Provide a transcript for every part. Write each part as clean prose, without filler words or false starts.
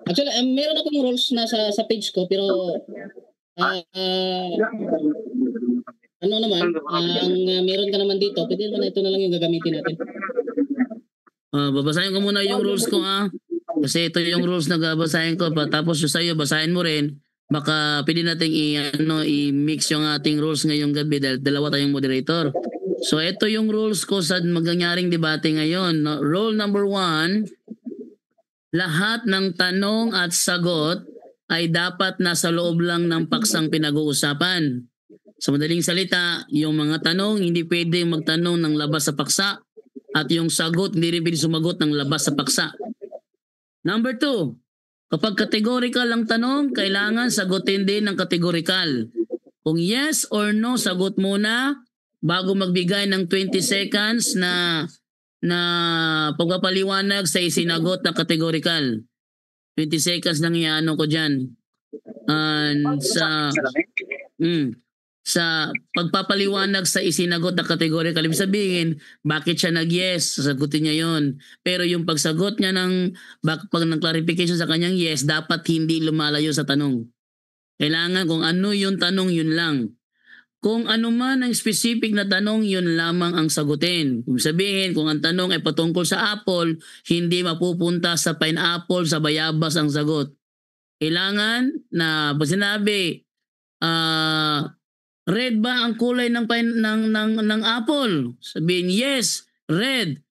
Actually, meron akong rules na sa page ko pero ano naman, ang meron ka naman dito, pwede naman ito na lang yung gagamitin natin. Babasahin ko muna yung rules ko kasi ito yung rules na babasahin ko tapos yung sa'yo basahin mo rin. Baka pwede nating i-mix yung ating rules ngayong gabi dahil dalawa tayong moderator. So ito yung rules ko sa magangyaring debate ngayon. Rule number 1, lahat ng tanong at sagot ay dapat nasa loob lang ng paksang pinag-uusapan. Sa madaling salita, yung mga tanong hindi pwedeng magtanong ng labas sa paksa at yung sagot hindi rin pwedeng sumagot ng labas sa paksa. Number 2, kapag categorical ang tanong, kailangan sagutin din ng categorical. Kung yes or no, sagot muna bago magbigay ng 20 seconds na pagpapaliwanag sa isinagot na categorical. 20 seconds lang iano ko dyan. Sa pagpapaliwanag sa isinagot na categorical, ibig sabihin, bakit siya nag-yes, sasagutin niya yon. Pero yung pagsagot niya pag ng clarification sa kanyang yes, dapat hindi lumalayo sa tanong. Kailangan kung ano yung tanong, yun lang. Kung ano man ang specific na tanong, yun lamang ang sagutin. Ibig sabihin, kung ang tanong ay patungkol sa apple, hindi mapupunta sa pineapple, sa bayabas ang sagot. Kailangan na pag sinabi, red ba ang kulay ng apple? Sabihin, yes, red.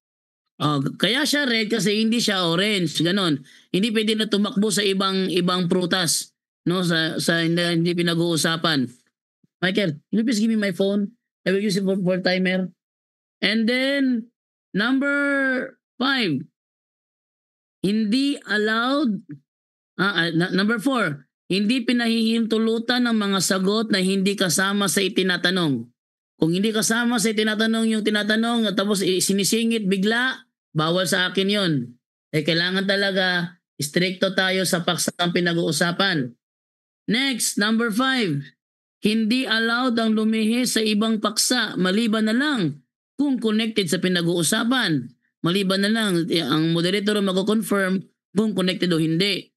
Kaya siya red kasi hindi siya orange, ganon. Hindi pwede na tumakbo sa ibang prutas, no, sa hindi pinag-uusapan. Michael, can you please give me my phone? I will use it for timer. And then number 5, hindi allowed. Number 4, hindi pinahihintulutan ng mga sagot na hindi kasama sa itinatanong. Kung hindi kasama sa itinatanong yung tinatanong at tapos sinisingit bigla, bawal sa akin yon. Kailangan talaga stricto tayo sa paksang pinag-uusapan. Next, number 5, hindi allowed ang lumihis sa ibang paksa maliban na lang kung connected sa pinag-uusapan. Maliban na lang ang moderator mag-confirm kung connected o hindi.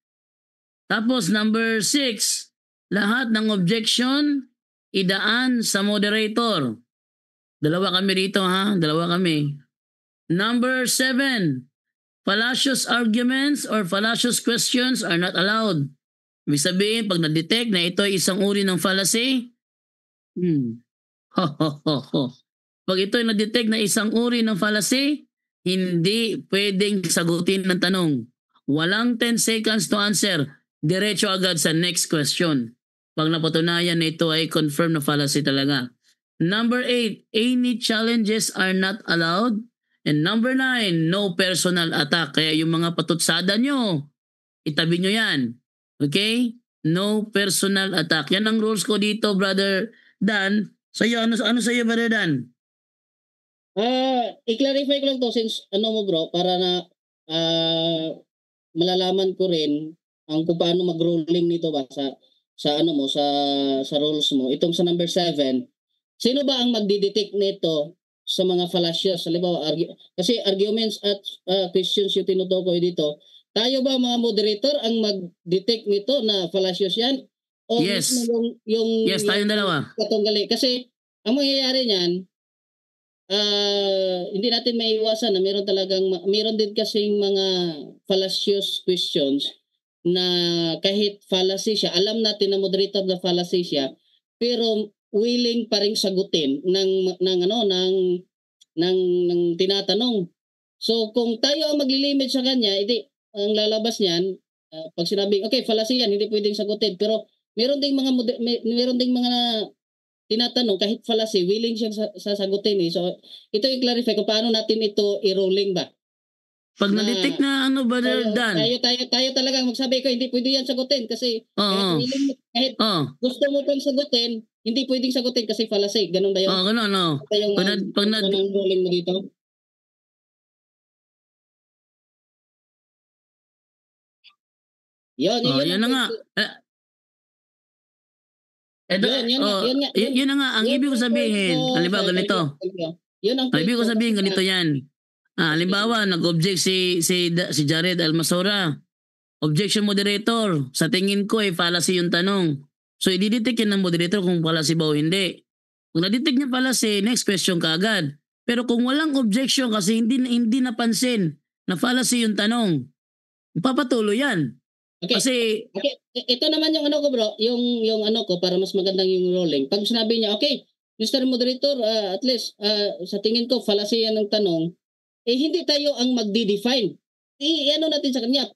Tapos number 6, lahat ng objection idaan sa moderator. Dalawa kami rito dalawa kami. Number 7, fallacious arguments or fallacious questions are not allowed. Ibig sabihin, pag na-detect na ito ay isang uri ng fallacy, pag ito ay na-detect na isang uri ng fallacy, hindi pwedeng sagutin ng tanong. Walang 10 seconds to answer. Diretso agad sa next question. Pag napatunayan na ito ay confirm na fallacy talaga. Number 8, any challenges are not allowed. And number 9, no personal attack. Kaya yung mga patutsada nyo, itabi nyo yan. Okay? No personal attack. Yan ang rules ko dito, Brother Dan. Sa'yo, ano sa'yo, Brother Dan? I-clarify ko lang to since mo bro, para na malalaman ko rin kung paano mag-ruling nito ba sa rules mo. Itong sa number 7, sino ba ang magdidetect nito sa mga fallacious? Halimbawa, kasi arguments at questions yung tinutukoy dito. Tayo ba mga moderator ang mag-detect nito na fallacious yan? O yes. Yes, tayong dalawa. Katunggali. Kasi ang mangyayari niyan, hindi natin maiiwasan na meron din kasing mga fallacious questions na kahit fallacy siya, alam natin na moderator na fallacy siya, pero willing pa ring sagutin ng tinatanong. So kung tayo ang maglilimit sa kanya, ang lalabas niyan, pag sinabing okay, fallacy yan, hindi pwedeng sagutin, pero meron ding mga tinatanong kahit fallacy, willing siyang sasagutin eh. So ito i-clarify kung paano natin ito i-ruling ba. Pag na-detect na Brother Dan. Tayo talagang magsabi ko, hindi pwede yan sagutin kasi kahit gusto mo pang sagutin, hindi pwedeng sagutin kasi fallacy. Ganun ba yun? Ganun. Pag ruling mo dito. Yun na nga. Yun na nga. Ang ibig ko sabihin, halimbawa ganito. Ang ibig ko sabihin, ganito yan. Halimbawa, nag-object si Jared Almasora. Objection moderator. Sa tingin ko fallacy yung tanong. So i-detect yan ng moderator kung fallacy ba o hindi. Kung na-detect niya fallacy, next question ka agad. Pero kung walang objection kasi hindi napansin na fallacy yung tanong, ipapatuloy yan. Okay. Kasi Okay, ito naman yung ano ko bro, yung ano ko para mas magandang yung rolling. Pag sinabi niya, okay, Mr. Moderator, at least sa tingin ko fallacy yan ng tanong, hindi tayo ang magdi-define. Ano natin sa kanya,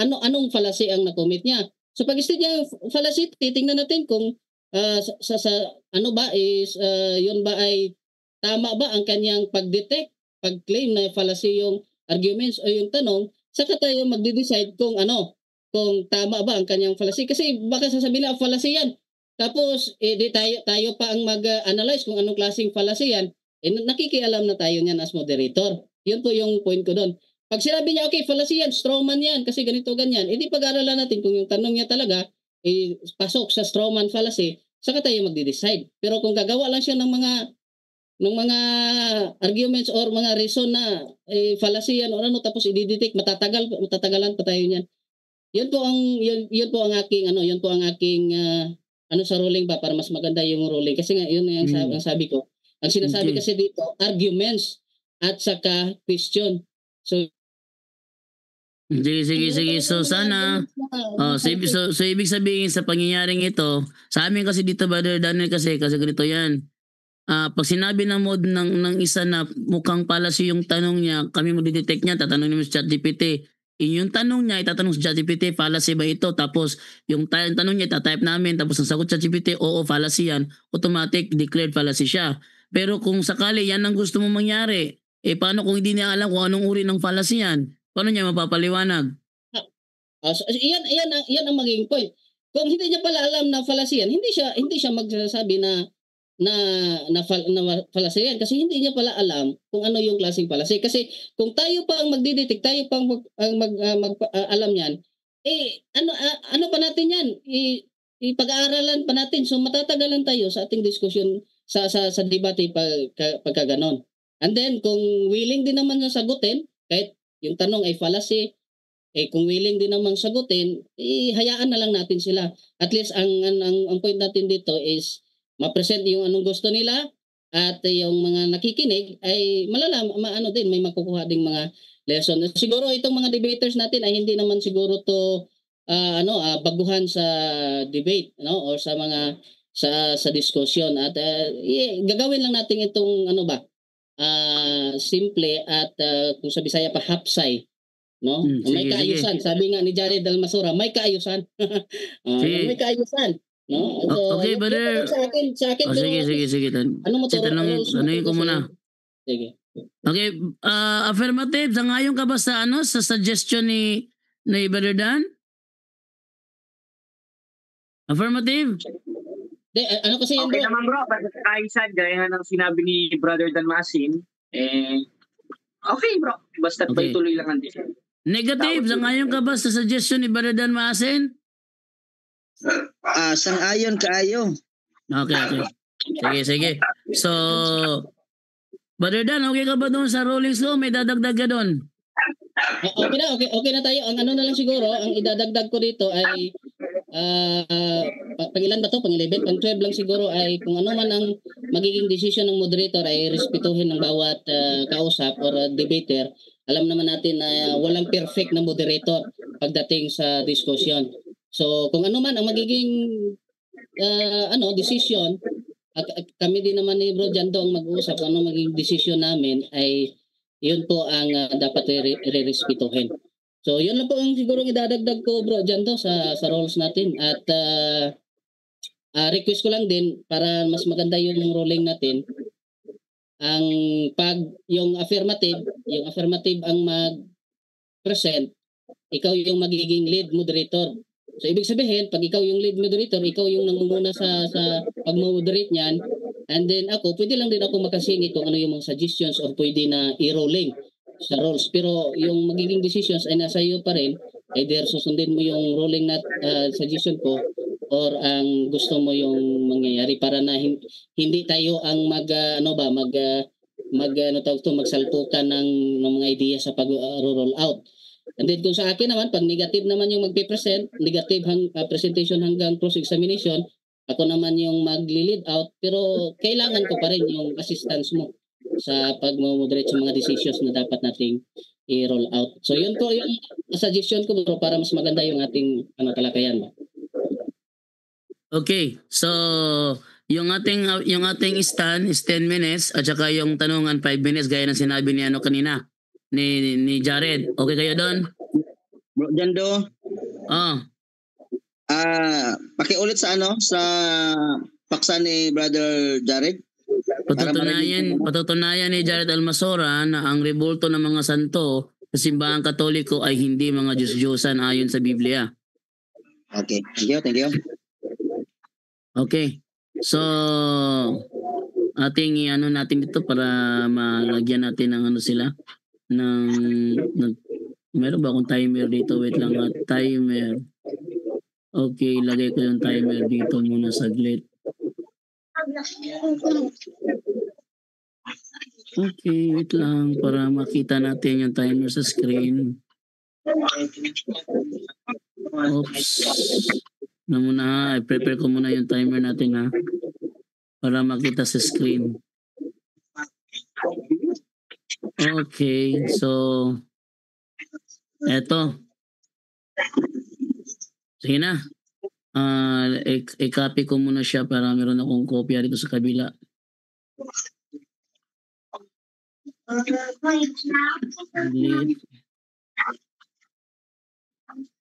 anong fallacy ang na-commit niya. So pag state niya yung fallacy, titingnan natin kung sa ano ba is yun ba ay tama ba ang kanyang pag-detect, pag-claim na fallacy yung arguments o yung tanong, saka tayo magde-decide kung kung tama ba ang kanyang fallacy. Kasi baka sasabihin na fallacy yan. Tapos di tayo pa ang mag-analyze kung anong klaseng fallacy yan. Nakikialam na tayo niyan as moderator. Yun po yung point ko doon. Pag sinabi niya, okay, fallacy yan, strawman yan, kasi ganito, ganyan, edi pag-aralan natin kung yung tanong niya talaga pasok sa strawman fallacy, saka tayo magde-decide. Pero kung gagawa lang siya ng mga arguments or mga reason na fallacy yan o ano, tapos i-detect, matatagalan pa tayo niyan. Yun po ang aking yun po ang aking sa ruling ba para mas maganda yung ruling kasi nga yun ang sabi ko. Ang sinasabi kasi dito arguments at saka question. So sige. So sana so ibig sabihin sa pangyayaring ito, sa amin kasi dito Brother Daniel kasi ganito yan. Pag sinabi ng mod ng isa na mukhang fallacy yung tanong niya, kami mo detect niya, tatanungin mo sa ChatGPT. Yung tanong niya, itatanong sa ChatGPT, fallacy ba ito? Tapos yung tanong niya, itatype namin, tapos ang sagot sa ChatGPT, oo, fallacy yan. Automatic, declared fallacy siya. Pero kung sakali yan ang gusto mong mangyari, paano kung hindi niya alam kung anong uri ng fallacy yan? Paano niya mapapaliwanag? So, yan ang magiging point. Kung hindi niya pala alam na fallacy yan, hindi siya magsasabi na fallacy yan kasi hindi niya pala alam kung ano yung klaseng fallacy. Kasi kung tayo pa ang magdidetect, tayo pa ang alam yan, ano pa natin yan? Ipag-aaralan pa natin. So matatagalan tayo sa ating diskusyon sa debate pagka ganon. And then kung willing din naman na sagutin, kahit yung tanong ay fallacy, kung willing din naman sagutin, hayaan na lang natin sila. At least ang point natin dito is ma-present yung anong gusto nila at yung mga nakikinig ay din may makukuha ding mga lesson. Siguro itong mga debaters natin ay hindi naman siguro to baguhan sa debate or sa mga sa discussion at gagawin lang natin itong simple at kung sa Bisaya pa hapsay. No? May kaayusan. Sige. Sabi nga ni Jared Dalmasura, may kaayusan. May kaayusan. No? So, okay, brother. Sa akin sige. Ano mo tanungin ko muna. Sige. Okay, affirmative, sangayon ka ba sa sa suggestion ni Brother Dan? Affirmative? Ano kasi okay naman bro, kaayusan gaya ng sinabi ni Brother Dan Masin, okay bro, basta okay. Tuloy lang ang decision. Negative, sangayon ka ba sa suggestion ni Brother Dan Masin? Sang-ayon kaayo. Okay. Sige. So, Brother Dan, okay ka ba doon sa ruling law? May dadagdag ka doon? Okay na tayo. Ang na lang siguro, ang idadagdag ko dito ay pang-ilan ba to? Pang-11? Pang-12 lang siguro ay kung ano man ang magiging decision ng moderator ay respetuhin ng bawat kausap or debater. Alam naman natin na walang perfect na moderator pagdating sa discussion. So kung ano man ang magiging decision, kami din naman ni Bro Jando ang mag-uusap ano magiging decision namin ay yun po ang dapat re-respetuhin. So yun lang po ang siguro idadagdag ko Bro Jando sa rules natin at request ko lang din para mas maganda yung ruling natin. Ang yung affirmative ang mag-present, ikaw yung magiging lead moderator. So ibig sabihin, pag ikaw yung lead moderator, ikaw yung nangunguna sa pag-moderate niyan, and then pwede lang din ako makasingit kung ano yung mga suggestions or pwede na i-rolling sa rules. Pero yung magiging decisions ay nasa iyo pa rin, either susundin mo yung rolling na suggestion ko or ang gusto mo yung mangyayari para na hindi tayo ang magsalpukan ng mga ideya sa pag-roll out. And then kung sa akin naman, pag negative naman yung magpipresent, negative presentation hanggang cross-examination, ako naman yung magli-lead out, pero kailangan ko pa rin yung assistance mo sa pag-moderate sa mga decisions na dapat nating i-roll out. So yun po yung suggestion ko bro, para mas maganda yung ating talakayan ba. Okay. So yung ating stand is 10 minutes at saka yung tanungan 5 minutes gaya ng sinabi ni kanina ni Jared. Okay kayo doon? Bro Jando, pakiulit sa sa paksa ni Brother Jared. Patutunayan ni Jared Almasora na ang rebulto ng mga santo sa simbahang Katoliko ay hindi mga Diyos-Diyosan ayon sa Biblia. Okay, thank you. Okay. So ating natin dito para malagyan natin ng sila ng meron ba akong timer dito? Wait lang, timer. Okay, lagay ko yung timer dito muna saglit. Okay, wait lang para makita natin yung timer sa screen. Oops. Na muna, i-prepare ko muna yung timer natin para makita sa screen. Okay, so eto. Sige na. I-copy ko muna siya para meron akong kopya dito sa kabila. Delete.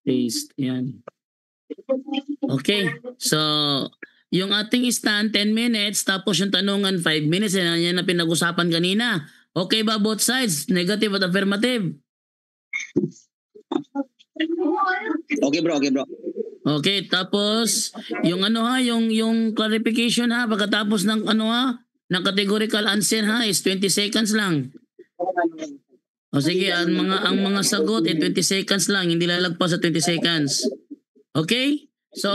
Paste. Yan. Okay. So, yung ating stand 10 minutes tapos yung tanungan 5 minutes. Yan na pinag-usapan kanina. Okay ba both sides? Negative at affirmative? Okay bro. Okay, tapos yung yung clarification pagkatapos ng ng categorical answer is 20 seconds lang. O sige, ang mga sagot 20 seconds lang, hindi lalagpas sa 20 seconds. Okay? So,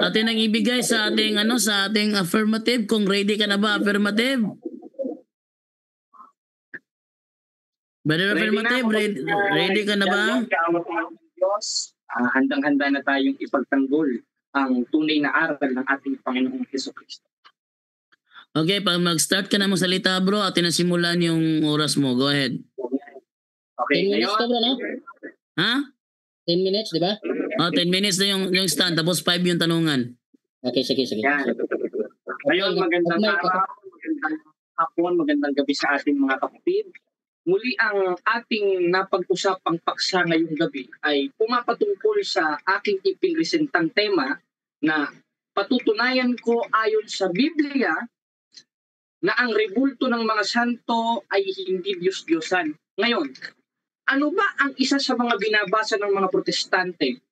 atin ang ibigay sa ating sa ating affirmative. Kung ready ka na ba affirmative? Brother affirmative, ready ka na ba? Diyos, handang-handa na tayong ipagtanggol ang tunay na aral ng ating Panginoong Jesucristo. Okay, pag mag-start ka na magsalita bro, atin na simulan yung oras mo. Go ahead. Okay, 10 minutes ngayon. ka bro, no? Ha? 10 minutes, di ba? 10 minutes na yung stand, tapos 5 yung tanungan. Okay, sige. Yan. Ngayon, magandang araw, magandang hapon, magandang gabi sa ating mga kapatid. Muli ang ating napag-usapang paksa ngayong gabi ay pumapatungkol sa aking ipinresentang tema na patutunayan ko ayon sa Biblia na ang rebulto ng mga santo ay hindi Diyos-Diyosan. Ngayon, ano ba ang isa sa mga binabasa ng mga protestante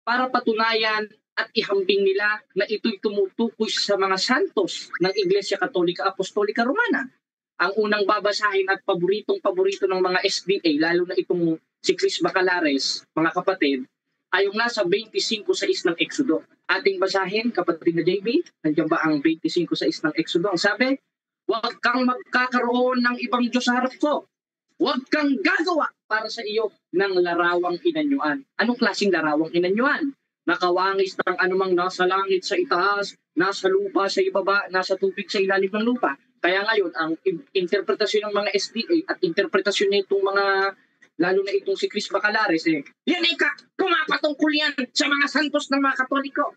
para patunayan at ihambing nila na ito'y tumutukoy sa mga santos ng Iglesia Katolika Apostolika Romana? Ang unang babasahin at paboritong-paborito ng mga SDA, lalo na itong si Chris Bacalares, mga kapatid, ay yung nasa 25:6 ng Exodo. Ating basahin, kapatid na JB, nandiyan ba ang 25:6 ng Exodo? Ang sabi, huwag kang magkakaroon ng ibang Diyos sa harap ko. Huwag kang gagawa para sa iyo ng larawang inanyuan. Anong klaseng larawang inanyuan? Nakawangis ng anumang nasa langit sa itaas, nasa lupa sa ibaba, nasa tubig sa ilalim ng lupa. Kaya ngayon, ang interpretasyon ng mga SDA at interpretasyon nitong mga, lalo na itong si Chris Bacalares, yan pumapatungkol yan sa mga santos ng mga Katoliko.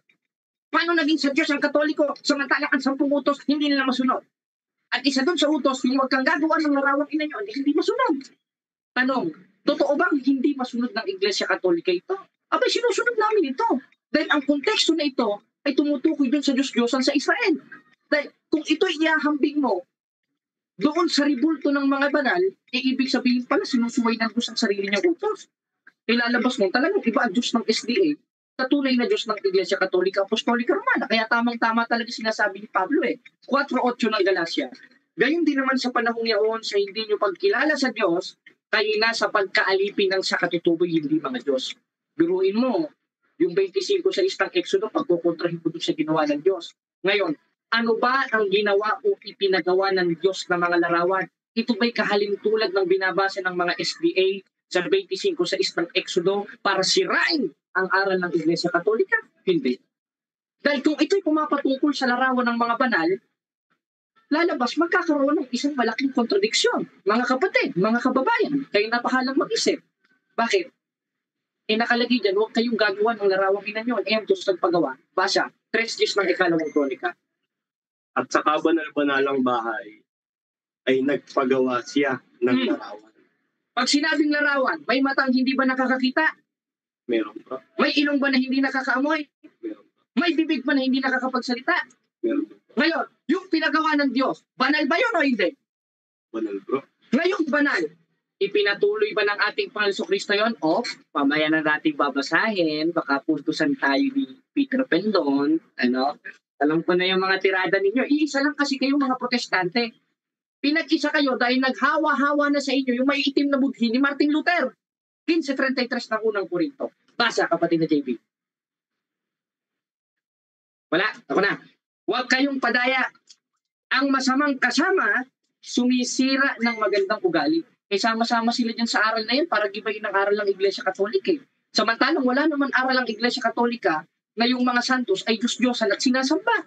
Paano naging sa Diyos ang Katoliko? Samantala ang 10 utos, hindi nila masunod. At isa doon sa utos, yung huwag kang gagawa ng larawang inanyuan, hindi masunod. Tanong, totoo bang hindi masunod ng Iglesia Katolika ito? Abay, sinusunod namin ito. Dahil ang konteksto na ito ay tumutukoy doon sa Diyos-Diyosan sa Israel. Dahil kung ito ihahambing mo doon sa ribulto ng mga banal, ibig sabihin pala sinusuway ng Diyos ang sarili niyang utos. Ilalabas mo talagang iba ang Diyos ng SDA, katunay na Diyos ng Iglesia Katolika Apostolika Romana. Kaya tamang-tama talaga sinasabi ni Pablo 4:8 ng Galacia. Gayon din naman sa panahong yaon sa hindi nyo pagkilala sa Diyos, kayo na sa pagkaalipin ng sa katutuboy hindi mga Diyos. Biruin mo, yung 25:6 ng Exodo, pagkukontrahin mo doon sa ginawa ng Diyos. Ngayon, ano ba ang ginawa o ipinagawa ng Diyos na mga larawan? Ito ba'y kahalintulad ng binabasa ng mga SDA sa 25:6 ng Exodo para sirain ang aral ng Iglesia Katolika? Hindi. Dahil kung ito'y pumapatungkol sa larawan ng mga banal, lalabas, magkakaroon ng isang malaking kontradiksyon. Mga kapatid, mga kababayan, kayo napahalang mag-isip. Bakit? Nakalagay dyan, huwag kayong gagawa ng larawang inanyon. Diyos nagpagawa. Basa, 3 ng ikalawang kronika. At sa kabanal-banalang bahay ay nagpagawa siya ng larawan. Pag sinabing larawan, may matang hindi ba nakakakita? Meron pa. May ilong ba na hindi nakakaamoy? Meron pa. May bibig ba na hindi nakakapagsalita? Meron pa. Ngayon, yung pinagawa ng Diyos, banal ba yun o hindi? Banal, bro. Ngayong banal, ipinatuloy ba ng ating Panginoon Kristo yon? O, pamaya na nating babasahin, baka puntusan tayo ni Peter Pendon, ano? Alam ko na yung mga tirada ninyo. Iisa lang kasi kayong mga protestante. Pinag-isa kayo dahil naghawa-hawa na sa inyo yung may itim na budhi ni Martin Luther. 15:33 ng unang Korinto. Basa, kapatid na JB. Wala, ako na. Huwag kayong padaya. Ang masamang kasama, sumisira ng magandang ugali. Sama-sama sila dyan sa aral na yun para gibayin ang aral ng Iglesia Katolika. Samantalang wala naman aral ng Iglesia Katolika na yung mga santos ay Diyos-Diyosan at sinasamba.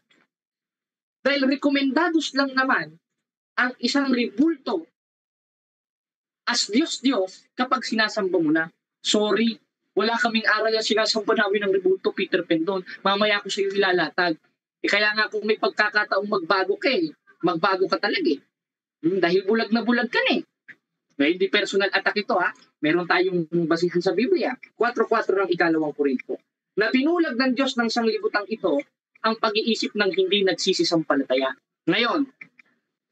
Dahil rekomendados lang naman ang isang ribulto as Diyos-Diyos kapag sinasamba mo na. Sorry, wala kaming aral na sinasamba namin ng ribulto, Peter Pendon. Mamaya ko sa iyo ilalatag. Kaya nga kung may pagkakataong magbago ka magbago ka talaga dahil bulag na bulag ka na hindi personal attack ito Meron tayong basihan sa Biblia. 4:4 ng ikalawang Korinto. Na binulag ng Diyos ng sanglibutang ito ang pag-iisip ng hindi nagsisisampalataya. Ngayon,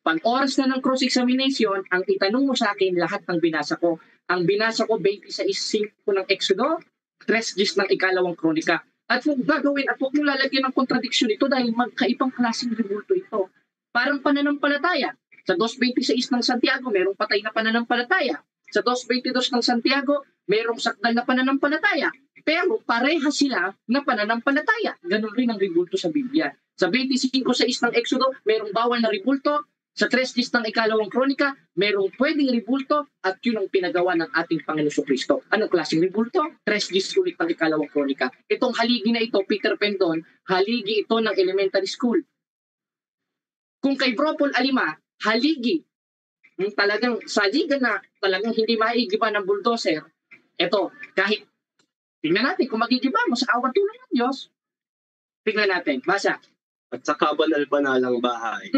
pag oras na ng cross-examination, ang itanong mo sa akin lahat ng binasa ko. Ang binasa ko 26:5 ng Exodo, 3:10 ng ikalawang Kronika. At huwag gagawin at huwag mong lalagyan ng kontradiksyon ito dahil magkaibang klaseng ribulto ito. Parang pananampalataya. Sa 2:26 ng Santiago, merong patay na pananampalataya. Sa 2:22 ng Santiago, merong sakdal na pananampalataya. Pero pareha sila na pananampalataya. Ganun rin ang ribulto sa Biblia. Sa 25:6 ng Exodo, merong bawal na ribulto. Sa 3:10 ng ikalawang Kronika, merong pwedeng ribulto at yun ang pinagawa ng ating Panginoon Kristo. Anong klaseng ribulto? 3:10 ulit ng ikalawang Kronika. Itong haligi na ito, Peter Pendon, haligi ito ng elementary school. Kung kay Bro Paul Alima, haligi, talagang saligan na talagang hindi maigiba ng bulldozer. Ito, kahit tingnan natin kung magigiba mo sa awa tulong ng Diyos. Tingnan natin, basa. At sa kabanal-banalang bahay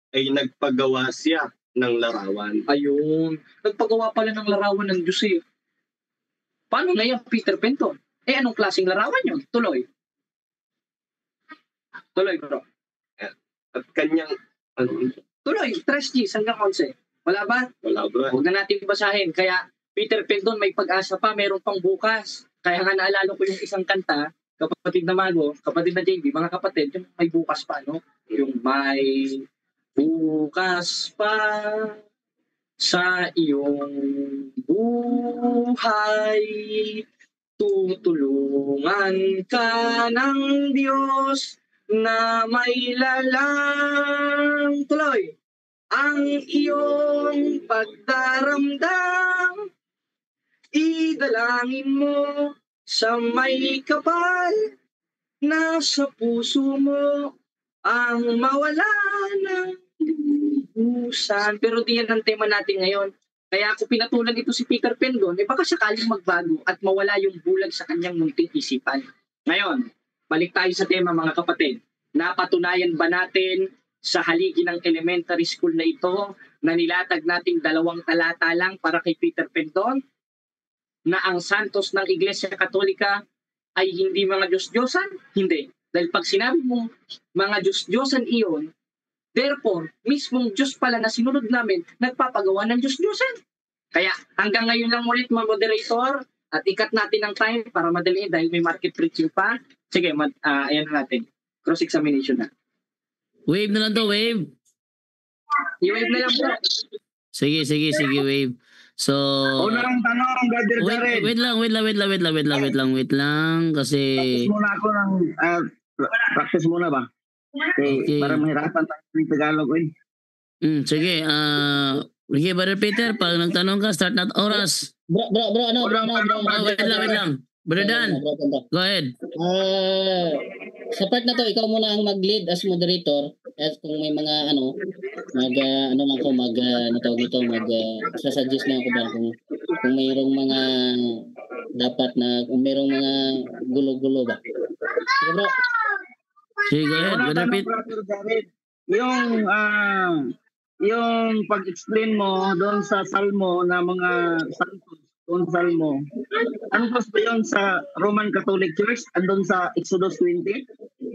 ay nagpagawa siya ng larawan. Ayun, nagpagawa pala ng larawan ng Diyos Paano na yan, Peter Pendon? Anong klaseng larawan yun? Tuloy. Tuloy, bro. At kanyang Tuloy, 3Gs hanggang 11. Wala ba? wala, bro. Huwag na natin basahin. Kaya Peter Pendon may pag-asa pa, meron pang bukas. Kaya nga naalala ko yung isang kanta, kapatid na Mago, kapatid na JB, mga kapatid, yung may bukas pa, no? Yung may bukas pa sa iyong buhay, tutulungan ka ng Diyos na may lalang tuloy ang iyong pagdaramdam, idalangin mo sa may kapal na sa puso mo ang mawala ng lubusan. Pero di yan ang tema natin ngayon. Kaya ako pinatulan ito si Peter Pendon, baka sakaling magbago at mawala yung bulag sa kanyang munting isipan. Ngayon, balik tayo sa tema mga kapatid. Napatunayan ba natin sa haligi ng elementary school na ito na nilatag nating 2 talata lang para kay Peter Pendon na ang santos ng Iglesia Katolika ay hindi mga Diyos-Diyosan? Hindi. Dahil pag sinabi mo mga Diyos-Diyosan iyon, therefore, mismong Diyos pala na sinunod namin, nagpapagawa ng Diyos-Diyosan. Kaya hanggang ngayon lang ulit mga moderator at ikat natin ang time para madali dahil may market preaching pa. Sige, ayan na natin. Cross-examination na. Wave na lang to, wave. I-wave na lang bro. Sige, wave. So, Unang tanong, Brother Jared. wait lang kasi Practice muna ako ng practice muna ba? Okay. Para mahirapan tayo ng Tagalog. sige, Sige, Brother Peter, pag nagtanong ka, start na oras. Bro, ano, bro. Oh, wait lang. Brother Dan, go ahead. Sa part na to, ikaw muna ang mag-lead as moderator. At kung may mga sasuggest lang ako ba kung mayroong mga dapat na, kung mayroong mga gulo-gulo ba. Sige bro. Sige, go ahead, Brother Peter. Yung pag-explain mo doon sa Salmo na mga santos, doon sa Salmo, ano ba yun sa Roman Catholic Church andun sa Exodus 20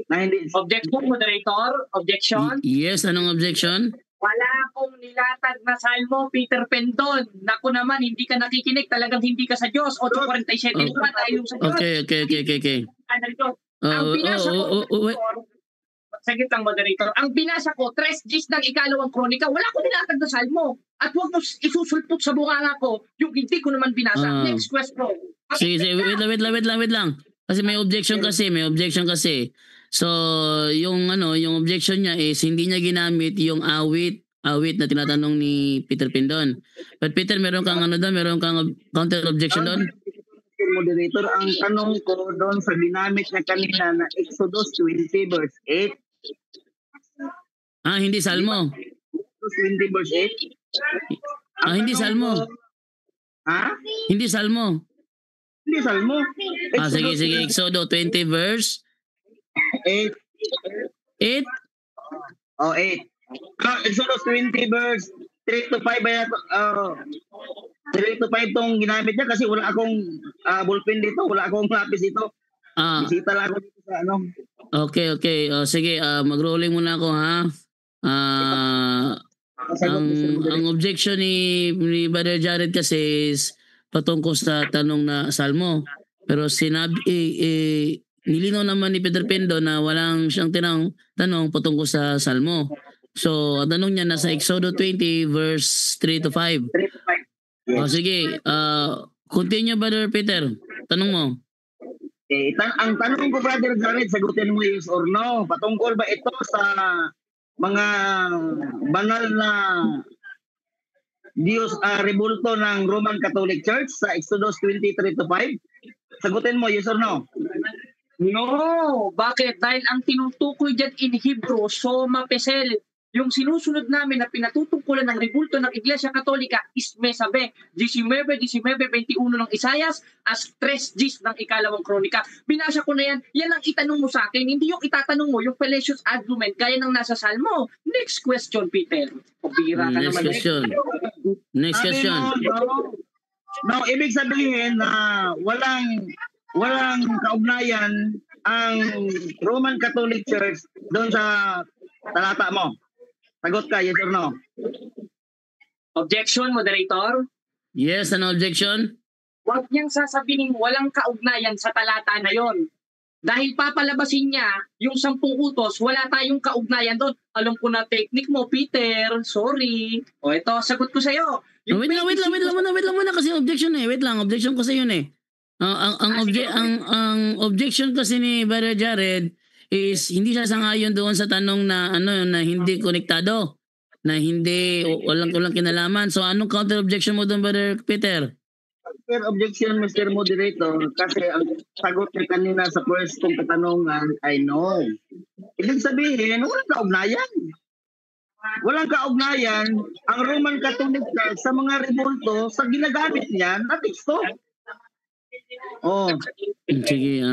na hindi Objection, moderator. Objection. Yes, anong objection? Wala akong nilatag na salmo, Peter Pendon. Naku naman, hindi ka nakikinig. Talagang hindi ka sa Diyos. 8:47 naman tayo sa Diyos. Okay. Ano ito? Ang binasa ko, saglit lang, moderator. Ang binasa ko, 3 Gs ng ikalawang kronika, wala akong nilatag na salmo. At huwag mo isusulpot sa bunganga ko yung hindi ko naman binasa. Next question. Sige, wait lang. Kasi may objection kasi. So, yung objection niya is hindi niya ginamit yung awit na tinatanong ni Peter Pendon. But Peter, meron kang counter objection doon? moderator, ang tanong ko doon sa ginamit niya kanina na Exodus 20 verse 8. Hindi Salmo. Exodus 20 verse 8. Hindi Salmo. Hindi Salmo. Hindi Salmo. Sige. Exodus 20 verse 8. 8? 8. Exodus 20 verse 3 to 5 ba 3 to 5 tong ginamit niya kasi wala akong ballpen dito, wala akong lapis dito. Bisita lang ako dito sa ano. Okay. Sige, mag-rolling muna ako ha. Ang objection ni Brother Jared kasi is patungkol sa tanong na Salmo. Pero sinabi nilinaw naman ni Peter Pendo na walang siyang tanong patungkol sa Salmo. So, ang tanong niya nasa Exodus 20 verse 3 to 5. 3 to 5. Yes. Sige, continue Brother Peter. Tanong mo. Ang tanong ko, Brother Jared, sagutin mo yes or no. Patungkol ba ito sa mga banal na Diyos rebulto ng Roman Catholic Church sa Exodus 23 to 5? Sagutin mo yes or no. No! Bakit? Dahil ang tinutukoy dyan in Hebrew, soma pesel, yung sinusunod namin na pinatutungkulan ng rebulto ng Iglesia Katolika is Mesabe, 19:21 ng Isayas as 3 Gs ng ikalawang kronika. Binasa ko na yan, yan ang itanong mo sa akin, hindi yung itatanong mo yung fallacious argument gaya ng nasa Salmo. Next question, Peter. Pabira ka Next naman. question. No, ibig sabihin na walang kaugnayan ang Roman Catholic Church doon sa talata mo. Sagot ka, yes or no? Objection, moderator. Yes, ano objection? Huwag niyang sasabihin walang kaugnayan sa talata na yon. Dahil papalabasin niya yung 10 utos, wala tayong kaugnayan doon. Alam ko na technique mo, Peter. Sorry. O ito, sagot ko sa'yo. Wait lang muna kasi objection eh. Objection kasi yun eh. Ang objection kasi ni Brother Jared is hindi siya sangayon doon sa tanong na na hindi konektado, na hindi walang kinalaman. So anong counter objection mo doon, Brother Peter? Counter objection, Mr. Moderator, kasi ang sagot niya kanina sa first kong katanungan ay no. Ibig sabihin, walang kaugnayan ang Roman Catholic Church sa mga rebulto sa ginagamit niya na teksto. Sige,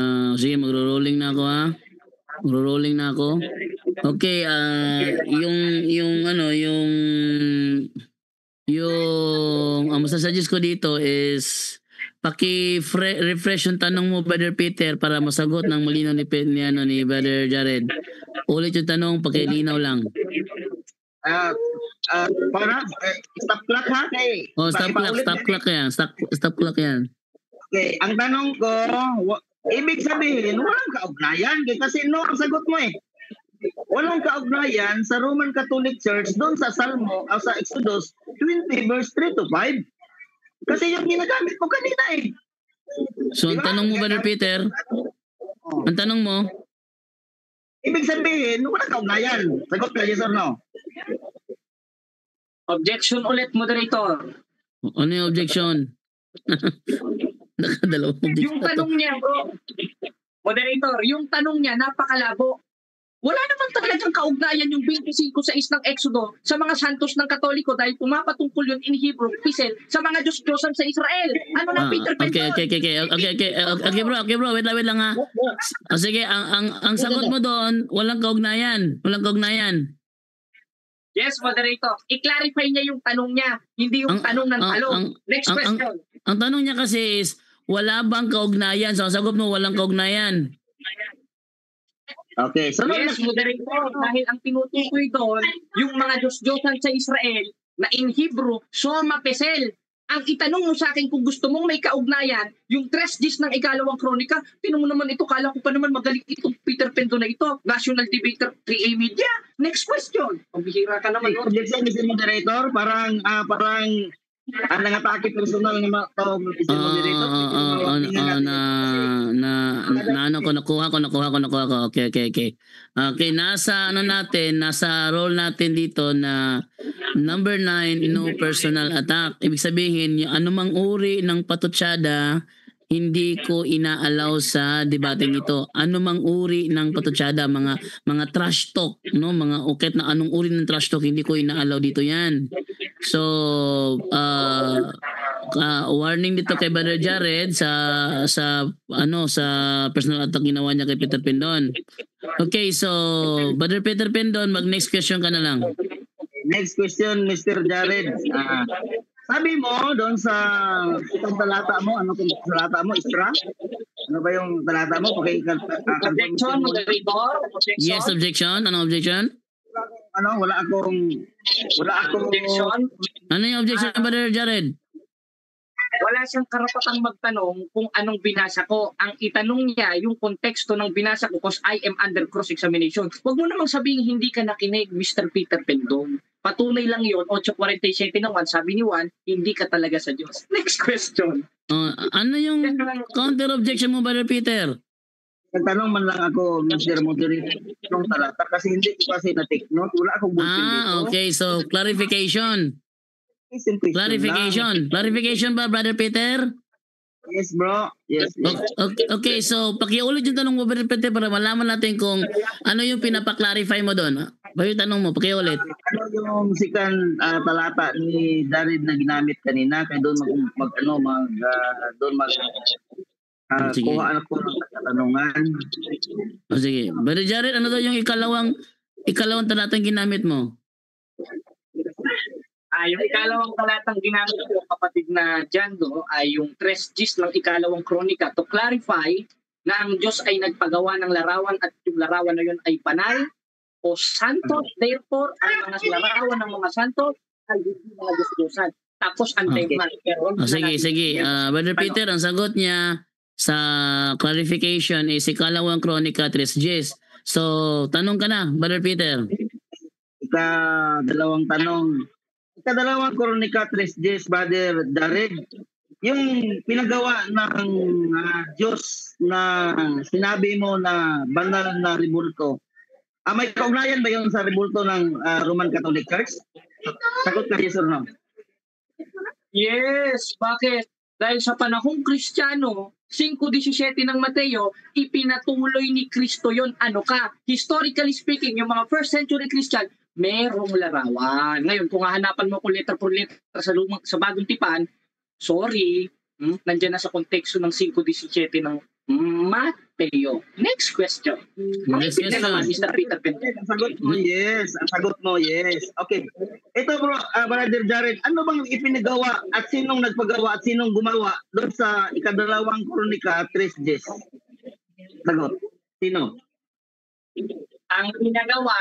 magro-rolling na ako. Okay, yung ang masasuggest ko dito is refresh yung tanong mo, Brother Peter, para masagot ng malinaw ni Brother Jared. Ulit yung tanong, pakilinaw lang. Stop clock ha? Stop clock yan. Okay, ang tanong ko, ibig sabihin, walang kaugnayan. Kasi no, ang sagot mo eh. Walang kaugnayan sa Roman Catholic Church doon sa Salmo, o sa Exodus 20 verse 3 to 5. Kasi yung ginagamit mo kanina eh. So, ang tanong mo, Brother Peter, ang tanong mo, ibig sabihin, walang kaugnayan. Sagot ka, yes or no? Objection ulit, moderator. Ano yung objection? Nakadalawang objection Yung na to. tanong niya, bro. Moderator, yung tanong niya, napakalabo. Wala naman talagang kaugnayan yung 25:6 ng Exodo sa mga santos ng Katoliko dahil pumapatungkol yun in Hebrew, Pisel, sa mga Diyos-Diyosan sa Israel. Ano na, Peter Okay, Penton? okay bro, wait lang ha. Sige, ang sagot mo doon, walang kaugnayan. Yes, moderator. I-clarify niya yung tanong niya, hindi yung tanong ng talong. Next question. Ang tanong niya kasi is, wala bang kaugnayan? So, ang sagot mo, walang kaugnayan. Okay, so Yes, moderator. Dahil ang tinutukoy doon, yung mga Diyos-Diyosan sa Israel na in Hebrew, Soma Pesel. Ang itanong mo sa akin kung gusto mong may kaugnayan, yung 3 Gs ng ikalawang kronika, tinan mo naman ito, kala ko pa naman magaling itong Peter Pendo na ito, National Debater 3A Media. Next question. Pambihira ka naman. objection, Mr. Moderator, parang nangatake personal ng mga tao, Mr. Moderator. Nakuha ko. Okay. Okay, nasa role natin dito na number 9, no personal attack. Ibig sabihin, yung anumang uri ng patutsada, hindi ko ina-allow sa debating ito. Anumang uri ng patutsada, mga trash talk, no, mga ukit na anong uri ng trash talk, hindi ko ina-allow dito 'yan. So, warning dito kay Brother Jared sa personal attack ginawa niya kay Peter Pendon. Okay, so Brother Peter Pendon, mag-next question ka na lang. Next question, Mr. Jared. Sabi mo doon sa itong talata mo, ano kung talata mo, Isra? Ano ba yung talata mo? Okay, Objection, moderator. Objection. Yes, objection. Anong objection? Wala akong Objection. Ano yung objection, Brother Jared? Wala siyang karapatang magtanong kung anong binasa ko. Ang itanong niya, yung konteksto ng binasa ko because I am under cross-examination. Huwag mo namang sabihin hindi ka nakinig, Mr. Peter Pendon. Patunay lang yun, 8:47 ng 1, sabi ni Juan, hindi ka talaga sa Diyos. Next question. Ano yung counter-objection mo, Brother Peter? Nagtanong man lang ako, Mr. Moderator, yung talata kasi hindi ko kasi na-take note. Wala akong bulletin dito. Okay, so clarification. Simple question lang. Clarification ba, Brother Peter? Yes, bro. Yes. Okay, so pakiulit yung tanong mo, Brother Peter, para malaman natin kung ano yung pinapa-clarify mo doon. Ba yung tanong mo, pakiulit. Ano yung second talata ni Jared na ginamit kanina? Kaya doon Sige. kuha ako ng katanungan. Sige. Brother Jared, ano daw yung ikalawang talatang ginamit mo? Yung ikalawang talatang ginamit ko, kapatid na Jando, ay yung 3 Gs ng ikalawang kronika to clarify na ang Diyos ay nagpagawa ng larawan at yung larawan na yun ay panay o santos. Therefore, ang mga larawan ng mga santos ay hindi mga Diyos-Diyosan. Tapos ang tema. Sige. Brother Peter, ang sagot niya sa clarification is ikalawang kronika 3 Gs. So, tanong ka na, Brother Peter. Dalawang tanong. Ikadalawang kronika 3 Gs, Brother Jared. Yung pinagawa ng Diyos na sinabi mo na banal na rebulto, may kaugnayan ba yun sa rebulto ng Roman Catholic Church? Sagot ka, yes or no? Yes, bakit? Dahil sa panahong Kristiyano, 5:17 ng Mateo, ipinatuloy ni Kristo yon. Ano ka? Historically speaking, yung mga first century Christian, merong larawan. Ngayon, kung hahanapan mo kung letter for letter sa bagong tipan, sorry, nandiyan na sa konteksto ng 5:17 ng Mateo. Next question. Next question. Naman, Mr. Peter Pendon. Ang sagot mo, yes. Okay. Ito bro, Brother Jared, ano bang ipinagawa at sinong nagpagawa at sinong gumawa doon sa ikadalawang kronika 3 Gs? Sagot. Sino? Ang pinagawa,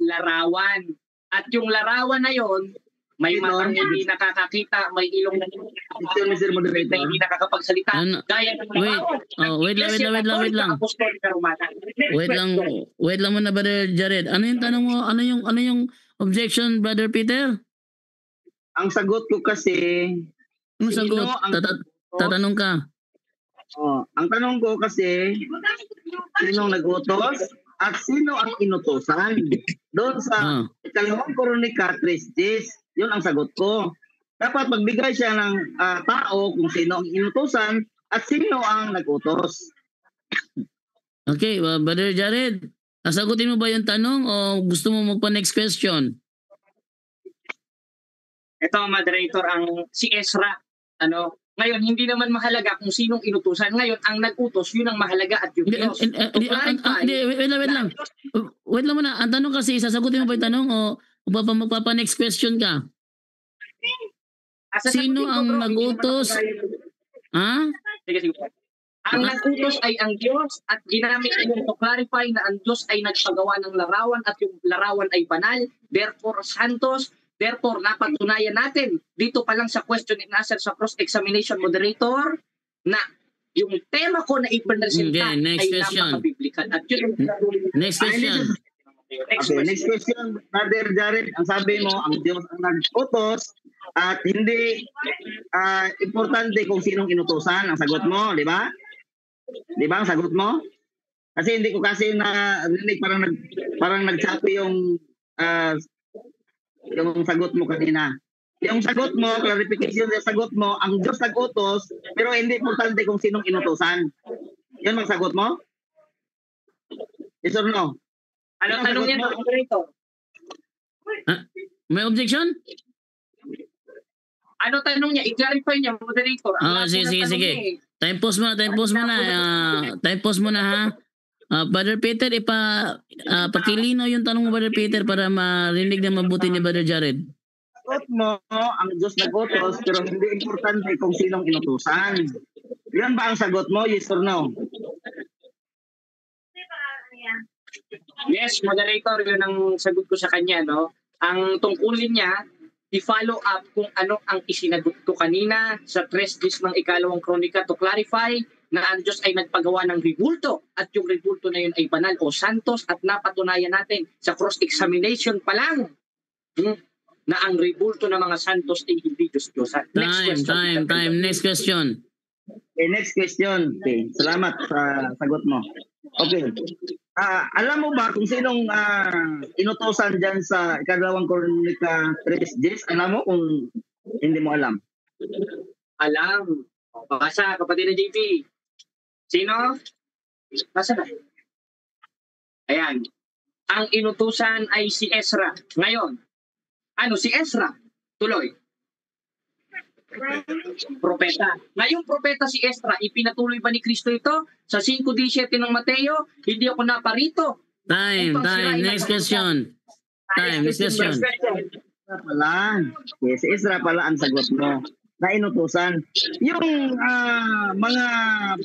larawan. At yung larawan na yon, may matang hindi nakakakita, may ilong na Mr. Moderator. hindi nakakapagsalita. Gaya ng Wait lang. Wait lang muna, Brother Jared. Ano yung tanong mo? Ano yung objection, Brother Peter? Ang sagot ko kasi, Ano sagot? Tatanong ka. ang tanong ko kasi, sinong nag-utos at sino ang inutosan? Doon sa ikalawang kronika 3 Gs, Yun ang sagot ko. Dapat magbigay siya ng tao kung sino ang inutusan at sino ang nag-utos. Okay, Brother Jared, sagutin mo ba yung tanong o gusto mo magpa-next question? Ito, moderator, ang si Ezra, ngayon, hindi naman mahalaga kung sinong inutusan. Ngayon, ang nag-utos, yun ang mahalaga at yung Diyos. Wait lang. Wait lang muna. Ang tanong kasi, sasagutin mo ba yung tanong o magpapa-next question ka? Sino ang nag-utos? Ha? Sige. Ang nag-utos ay ang Diyos at ginamit niyo to clarify na ang Diyos ay nagpagawa ng larawan at yung larawan ay banal, therefore santos. Therefore, napatunayan natin dito pa lang sa question and answer sa cross-examination, moderator, na yung tema ko na ipresenta ay napaka-biblical. At yun, next question. Next question, Brother Jared. Ang sabi mo, ang Diyos ang nag-utos at hindi importante kung sinong inutusan. Ang sagot mo, di ba? Di ba ang sagot mo? Kasi hindi ko kasi narinig, parang nagsabi yung sagot mo kanina. Yung sagot mo, clarification yung sagot mo, ang Diyos nag-utos, pero hindi importante kung sinong inutusan. Yun ang sagot mo? Yes or no? Ano tanong niya, moderator? May objection? Ano tanong niya? I-clarify niya, moderator. Sige. Time pause muna ha. Brother Peter, pakilino yung tanong mo, Brother Peter, para marinig na mabuti ni Brother Jared. Sagot mo, ang Diyos nag-utos, pero hindi importante kung sinong inutusan. Yan ba ang sagot mo? Yes or no? Yes, moderator, yun ang sagot ko sa kanya, no? Ang tungkulin niya, i-follow up kung ano ang isinagot ko kanina sa 3:10 ng ikalawang kronika to clarify na ang Diyos ay nagpagawa ng rebulto at yung rebulto na yun ay banal o santos at napatunayan natin sa cross-examination pa lang na ang rebulto ng mga santos ay hindi Diyos-Diyosan. Time. Next question. Okay, next question. Okay, salamat sa sagot mo. Okay. Alam mo ba kung sinong inutosan dyan sa ikalawang kronika 3:10? Alam mo kung hindi mo alam? Alam. Basa, kapatid na JP. Sino? Basa na. Ayan. Ang inutusan ay si Ezra. Ngayon, si Ezra? Tuloy. Propeta. Ngayong propeta si Ezra, ipinatuloy ba ni Kristo ito? Sa 5:17 ng Mateo, hindi ako naparito. Time. Next question. Si Ezra pala ang sagot mo na inutusan. Yung mga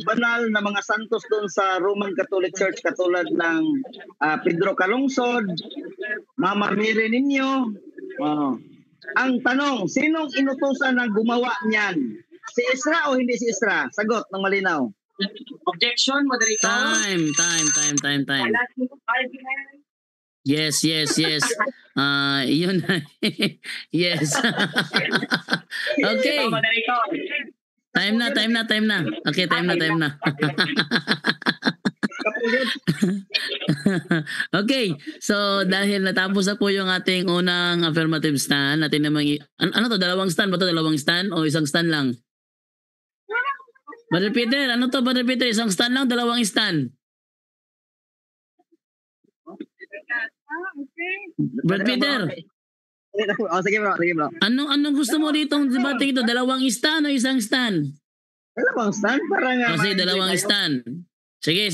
banal na mga santos doon sa Roman Catholic Church katulad ng Pedro Calungsod, Mama Mary Ninyo, ang tanong, sinong inutusan na gumawa niyan? Si Ezra o hindi si Ezra? Sagot ng malinaw. Objection, moderator. Time. Yes. Yun. Yes. Okay. Time na. Okay, time na. Okay. So, dahil natapos na po yung ating unang affirmative stand, natin namang ano to, dalawang stand ba to? Dalawang stand o isang stand lang? Brother Peter, ano to, Brother Peter? Isang stand lang, dalawang stand? Brother Peter. Sige bro. Anong gusto mo ditong debate ito? Dalawang stand o isang stand? Dalawang stand para nga. Kasi dalawang stand. Sige.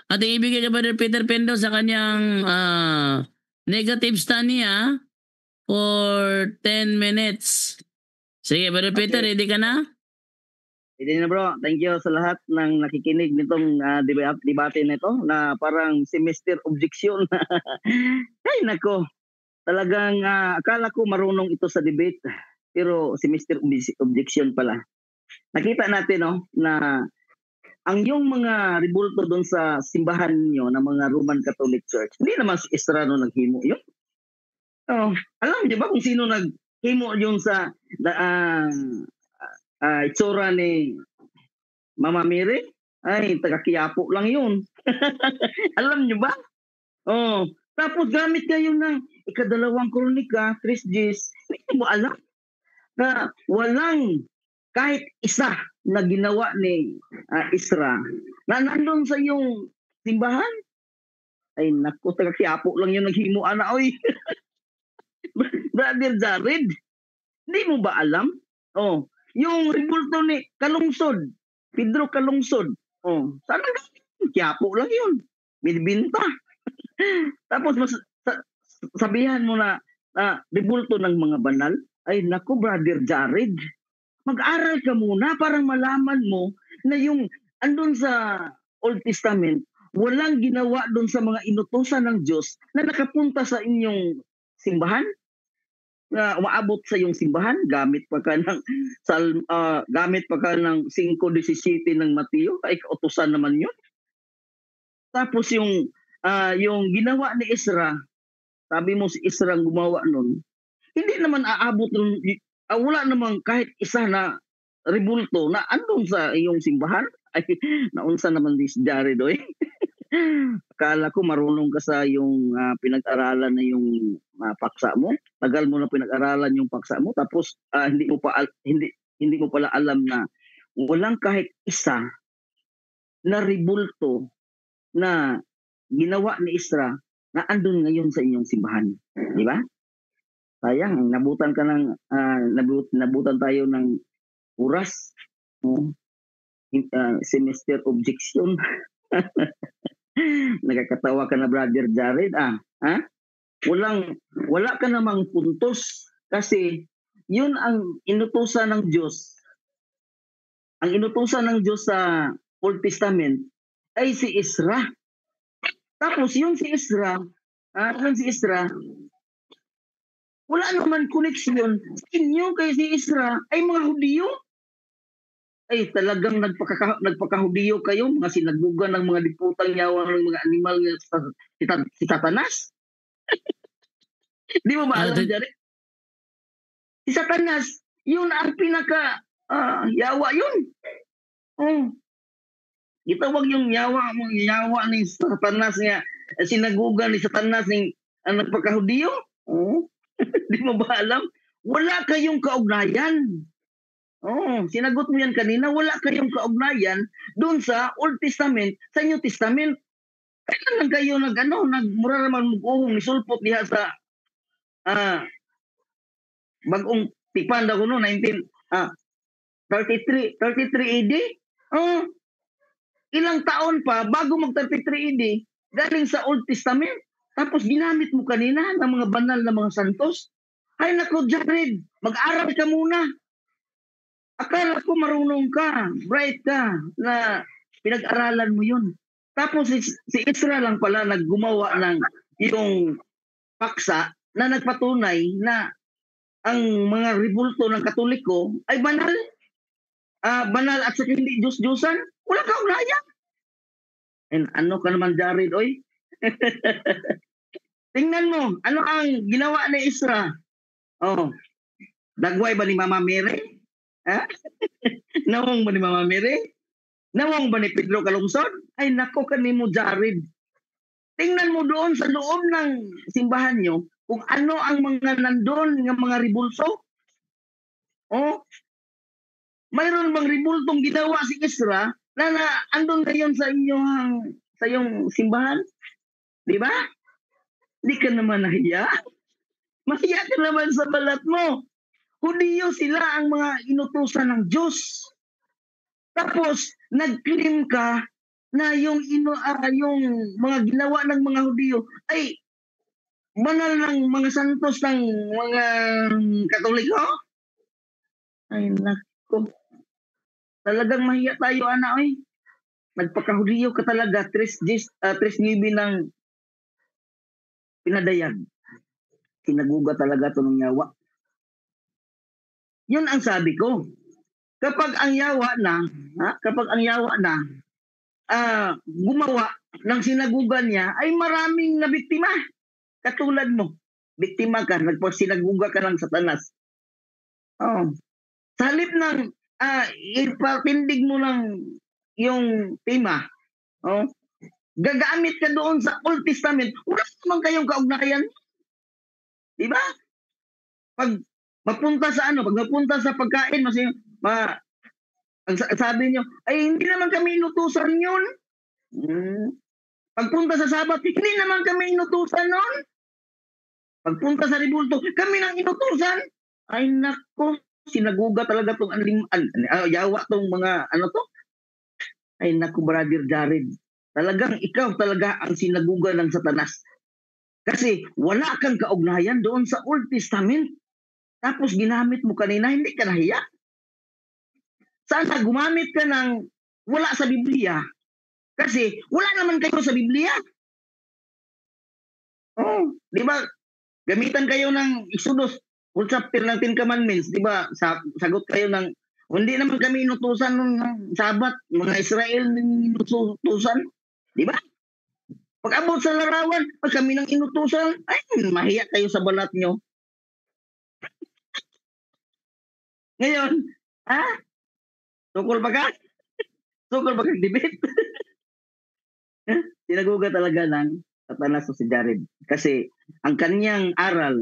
Ating ibigay kay Brother Peter Pendo sa kanyang negative stand niya for 10 minutes. Sige, Brother Peter, ready ka na? Ready na bro. Thank you sa lahat ng nakikinig nitong debate na ito na parang semester objection. Ay nako. Talagang akala ko marunong ito sa debate pero semester objection pala. Nakita natin na ang yung mga rebulto doon sa simbahan niyo ng mga Roman Catholic Church, hindi naman si Estrano naghimo yun. Alam niyo ba kung sino naghimo yung sa itsura ni Mama Mary? Ay, taga-Quiapo lang yun. Alam niyo ba? Tapos gamit kayo ng ikadalawang kronika, 3 hindi mo alam na walang kahit isa na ginawa ni Isra na nandun sa iyong simbahan. Ay naku, taga Quiapo lang yung naghimo ana oy. Brother Jared, hindi mo ba alam? Oh, yung rebulto ni Kalungsod, Pedro Kalungsod. Oh, sana Quiapo lang yun. Binibinta. Tapos sabihan mo na rebulto ng mga banal. Ay naku, Brother Jared, mag-aral ka muna para malaman mo na yung andun sa Old Testament, walang ginawa doon sa mga inutusan ng Diyos na nakapunta sa inyong simbahan, na umaabot sa iyong simbahan, gamit pa ka ng 5:17 ng Mateo, ay kautusan naman yun. Tapos yung ginawa ni Isra, sabi mo si Isra ang gumawa nun, hindi naman aabot nun, wala namang kahit isa na rebulto na andun sa iyong simbahan. Ay, naunsa naman si Jared, oy. Akala ko marunong ka sa yung pinag-aralan na yung paksa mo. Tagal mo na pinag-aralan yung paksa mo, tapos hindi mo pala alam na walang kahit isa na rebulto na ginawa ni Isra na andun ngayon sa inyong simbahan. Di ba? Sayang, nabutan tayo ng oras. Semester objection. Nagkakatawa ka na, Brother Jared. Wala ka namang puntos kasi yun ang inutusan ng Diyos. Ang inutusan ng Diyos sa Old Testament ay si Isra. Tapos yun si Isra, wala naman koneksyon sa inyo kay si Isra ay mga Hudiyo. Ay talagang nagpakahudiyo kayo, mga sinagugan ng mga diputang yawa ng mga animal si Satanas. Di mo ba alam, Jared? Si Satanas, yun ang pinaka yawa yun. Itawag yung yawa ni Satanas niya, sinagugan ni Satanas ng nagpakahudiyo. Di mo ba alam? Wala kayong kaugnayan. Sinagot mo yan kanina, wala kayong kaugnayan doon sa Old Testament, sa New Testament. Kaya lang kayo nagmura naman mag-uhong, nisulpot diha sa bagong tikpan daw ko no, 33 AD. Ilang taon pa bago mag-33 AD, galing sa Old Testament. Tapos ginamit mo kanina ng mga banal na mga santos. Ay nako, Jared, mag-aral ka muna. Akala ko marunong ka, bright ka, na pinag-aralan mo yun. Tapos si Isra lang pala naggumawa ng yung paksa na nagpatunay na ang mga rebulto ng Katoliko ay banal. Banal at saka hindi Diyos-Diyosan. Wala ka ugnayan. And ano ka naman, Jared, oy? Tingnan mo, ano ang ginawa ni Isra? Dagway ba ni Mama Mary? Nawong ba ni Mama Mary? Nawong ba ni Pedro Kalungsod? Ay nako kanimo, Jared. Tingnan mo doon sa loob ng simbahan nyo kung ano ang mga nandun ng mga rebulso. Mayroon bang rebultong ginawa si Isra na andun ngayon sa iyong simbahan? Di ba? Di ka naman nahiya. Mahiya ka naman sa balat mo. Hudiyo sila ang mga inutusan ng Diyos. Tapos, nag-claim ka na yung mga ginawa ng mga Hudiyo ay banal ng mga santos ng mga Katoliko? Ay, nako. Talagang mahiya tayo, anak, oy. Nagpakahudiyo ka talaga, 3 ng pinadayag. Sinaguga talaga ito ng yawa. Yun ang sabi ko. Kapag ang yawa na gumawa ng sinagugan niya, ay maraming nabiktima. Katulad mo, biktima ka, nagpasinaguga ka ng Satanas. Sa halip ng ipatindig mo ng yung tema, gagamit ka doon sa Old Testament, wala naman kayong kaugnayan. Di ba? Pag mapunta sa pagkain, sabi niyo, ay hindi naman kami inutusan yun. Pagpunta sa Sabat, hindi naman kami inutusan nun. Pagpunta sa Ribulto, kami nang inutusan. Ay nako, sinaguga talaga tong yawa tong mga to. Ay nako, Brother Jared. Talagang ikaw talaga ang sinaguga ng Satanas. Kasi wala kang kaugnayan doon sa Old Testament. Tapos ginamit mo kanina, hindi ka nahiya. Sana gumamit ka ng wala sa Biblia. Kasi wala naman kayo sa Biblia. Oh, di ba? Gamitan kayo ng Exodus, full chapter ng 10 Commandments, di ba? Sagot kayo ng, hindi naman kami inutusan ng Sabat, mga Israel inutusan. Di ba? Pag abot sa larawan, pag kami nang inutusan, ay, mahiya kayo sa balat nyo. Ngayon, Sukol ba ka? Sukol ba ka debate? Sinaguga talaga ng Satanas si Jared. Kasi ang kanyang aral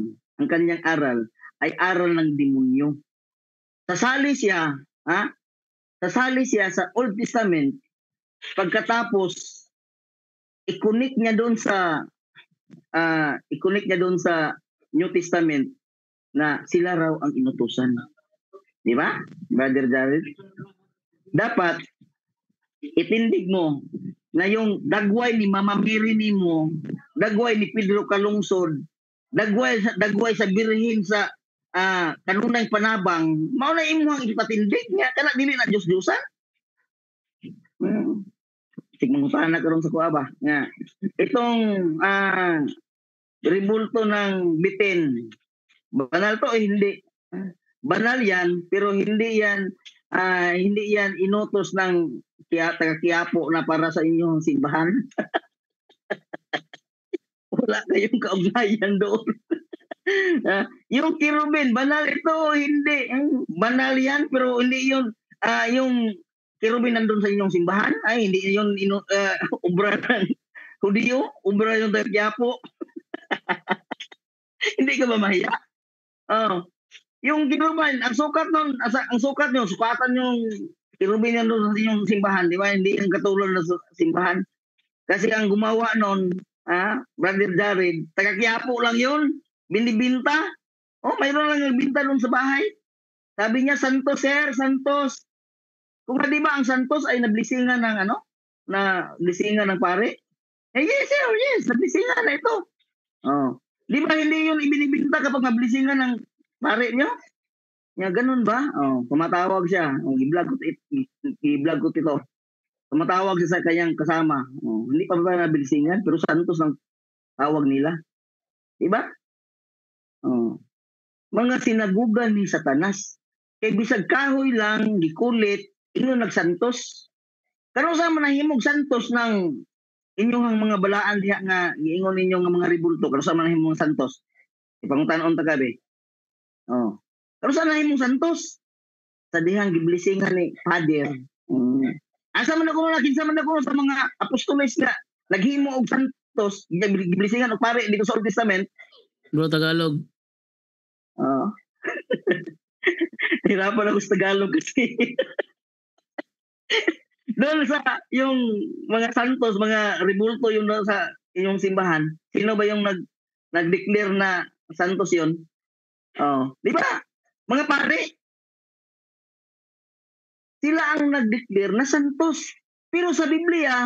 ay aral ng demonyo. Sasali siya sa Old Testament, pagkatapos i-connect niya doon sa New Testament na sila raw ang inutusan. Di ba, Brother Jared? Dapat itindig mo na yung dagway ni Mama Mary nimo, dagway ni Pedro Calungsod, dagway sa birhin sa kanunay panabang, mao na imong ipatindig niya kana dili na Dios-Diosan. Sigmungutahan na karon sa kuaba nga itong ribulto ng bitin. Banal to hindi. Banal yan, pero hindi yan inutos ng taga-Quiapo na para sa inyong simbahan. Wala kayong kaugnayan doon. Yung kirubin, banal ito, hindi. Banal yan, pero hindi yun. Yung kirubin nandun sa inyong simbahan, ay hindi yun obra ng Hudiyo, obra yung taga-Quiapo. Hindi ka ba mahiya? Yung kirubin, ang sukat nyo, sukatan yung kirubin yan doon sa inyong simbahan, di ba? Hindi yung katulad na simbahan. Kasi ang gumawa nun, Brother Jared, taga-Quiapo lang yun. Binibinta. Mayroon lang nagbinta doon sa bahay. Sabi niya, Santos, sir, Santos. Kung di ba ang Santos ay nablisingan ng nablisingan ng pare? Yes, sir, yes, nablisingan na ito. Di ba hindi yun ibinibinta kapag nablisingan ng pare nyo? Ganun ba? Pumatawag siya. I-vlog ko ito. Tumatawag siya sa kanyang kasama. Hindi pa ba nabilisingan? Pero Santos ang tawag nila. Diba? Mga sinagugan ni Satanas. Kay bisag kahoy lang, gikulit, inyo nagsantos. Karon sa manahimog santos ng inyong mga balaan diha nga giingon ninyo nga mga ribulto. Karon sa manahimog santos. Ipangutan-on ta gabi. Karon sa manahimog santos. Sa dihang giblisingan ni Father. Asa man ako sa mga apostoles nga naghimo og santos, giblisingan og pare dito sa Old Testament. Bro, Tagalog. Hirapan ako sa Tagalog kasi. Doon sa yung mga santos, mga ribulto yung sa inyong simbahan, sino ba yung nag-declare na santos yun? Di ba? Mga pare, sila ang nag-declare na santos. Pero sa Biblia,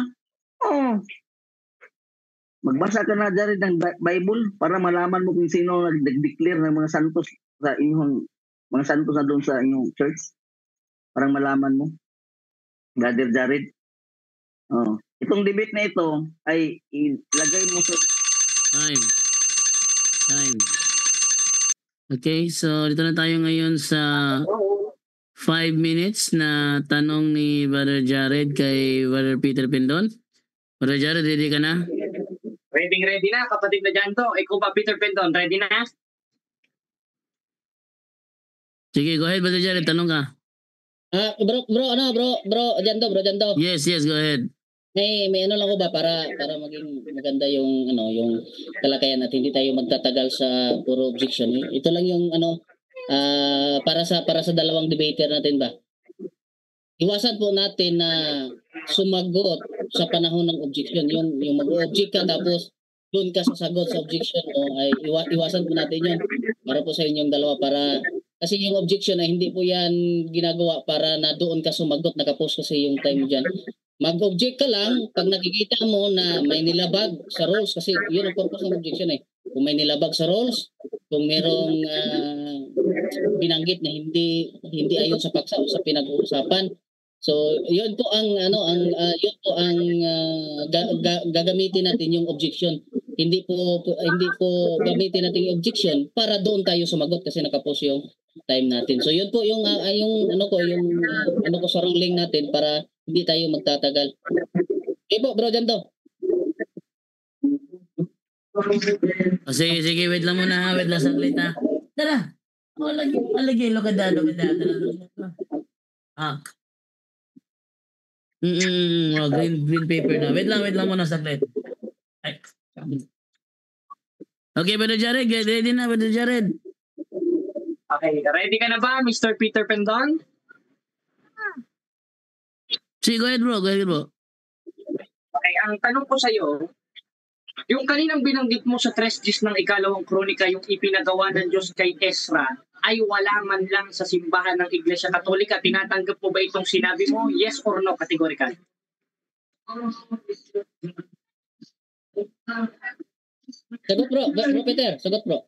magbasa ka na dyan ng Bible para malaman mo kung sino nag-declare ng mga santos sa inyong mga santos na doon sa inyong church. Parang malaman mo. Brother Jared. Itong debate na ito ay ilagay mo sa Time. Okay, so dito na tayo ngayon sa 5 minutes na tanong ni Brother Jared kay Brother Peter Pendon. Brother Jared, ready ka na? Ready na, kapatid na Janto. Ikaw ba, Peter Pendon, ready na? Sige, go ahead, Brother Jared, tanong ka. Bro, Janto. Yes, go ahead. may ano lang ko ba para maging maganda yung yung talakayan at hindi tayo magtatagal sa puro objection. Ito lang yung para sa dalawang debater natin ba. Iwasan po natin na sumagot sa panahon ng objection. Yung mag-object ka tapos doon ka sasagot sa objection ay iwasan po natin yun para po sa inyong dalawa para kasi yung objection ay hindi po yan ginagawa para na doon ka sumagot, nakapost kasi yung time dyan. Mag-object ka lang pag nakikita mo na may nilabag sa rules kasi yun ang purpose ng objection eh. Kung may nilabag sa rules, kung merong binanggit na hindi ayon sa paksa o sa pinag-uusapan. So, yun po ang gagamitin natin yung objection. Hindi po gamitin natin yung objection para doon tayo sumagot kasi nakapost yung time natin. So, yun po yung sa ruling natin para hindi tayo magtatagal. Okay po, Bro Jando. Sige, wait lang muna ha. Wait lang saglit ha. Tara. Lagi, lokada. Green paper na. Wait lang muna saglit. Ay. Okay, Brother Jared. Ready na, Brother Jared? Okay, ready ka na ba, Mr. Peter Pendon? Sige, go ahead bro. Okay, ang tanong ko sa'yo, yung kaninang binanggit mo sa 3 Gs ng ikalawang kronika, yung ipinagawa ng Diyos kay Ezra, ay wala man lang sa simbahan ng Iglesia Katolika. Tinatanggap mo ba itong sinabi mo? Yes or no, categorical? Sagot bro Peter, sagot bro.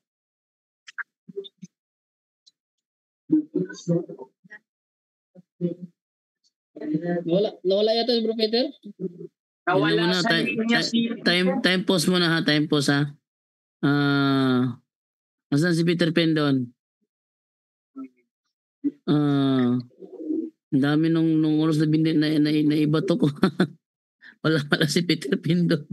Nawala yata si Bro Peter. Nawala sa linya si... Time pause muna ha. Time pause ha. Asan si Peter Pendon? Ang dami nung oras na bindi na ibato ko. wala si Peter Pendon.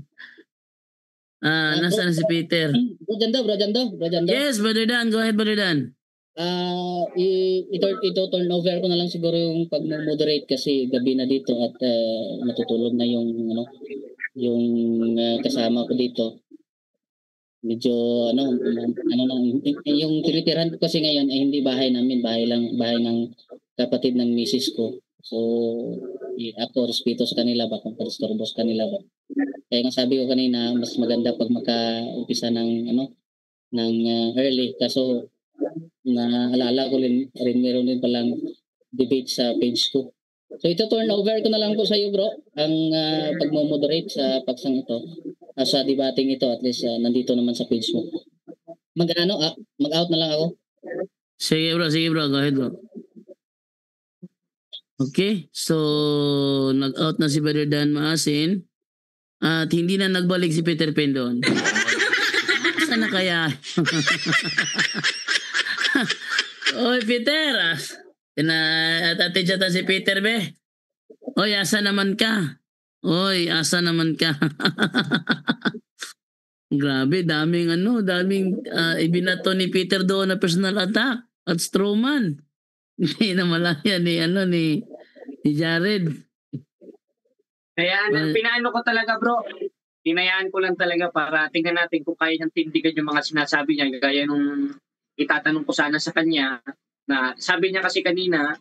Nasaan si Peter? Bro Jando. Yes, Brother Dan. Go ahead, Brother Dan. Ito turn over ko na lang siguro yung pag-moderate kasi gabi na dito at natutulog na yung kasama ko dito. Medyo yung tinitirahan ko kasi ngayon ay hindi bahay namin, bahay ng kapatid ng misis ko. So ako respeto sa kanila ba kung paristorbo sa kanila ba. Kaya nga sabi ko kanina mas maganda pag maka-umpisa ng early kaso naalala ko rin meron din palang debate sa page ko. So ito turn over ko na lang po sa iyo bro ang pagmo-moderate sa paksang ito sa debating ito at least nandito naman sa page mo. Mag-out na lang ako. Sige bro, go ahead bro. Okay, so nag-out na si Brother Dan Maasin at hindi na nagbalik si Peter Pendon. Saan na kaya? Oy Peter, atatidya si Peter be. Oy, asa naman ka? Grabe, daming ibinato ni Peter doon na personal attack at strawman. Hindi na malaya ni Jared. Kaya pinaano ko talaga bro. Hinayaan ko lang talaga para tingnan natin kung kaya niyang tindigan yung mga sinasabi niya. Gaya nung itatanong ko sana sa kanya na sabi niya kasi kanina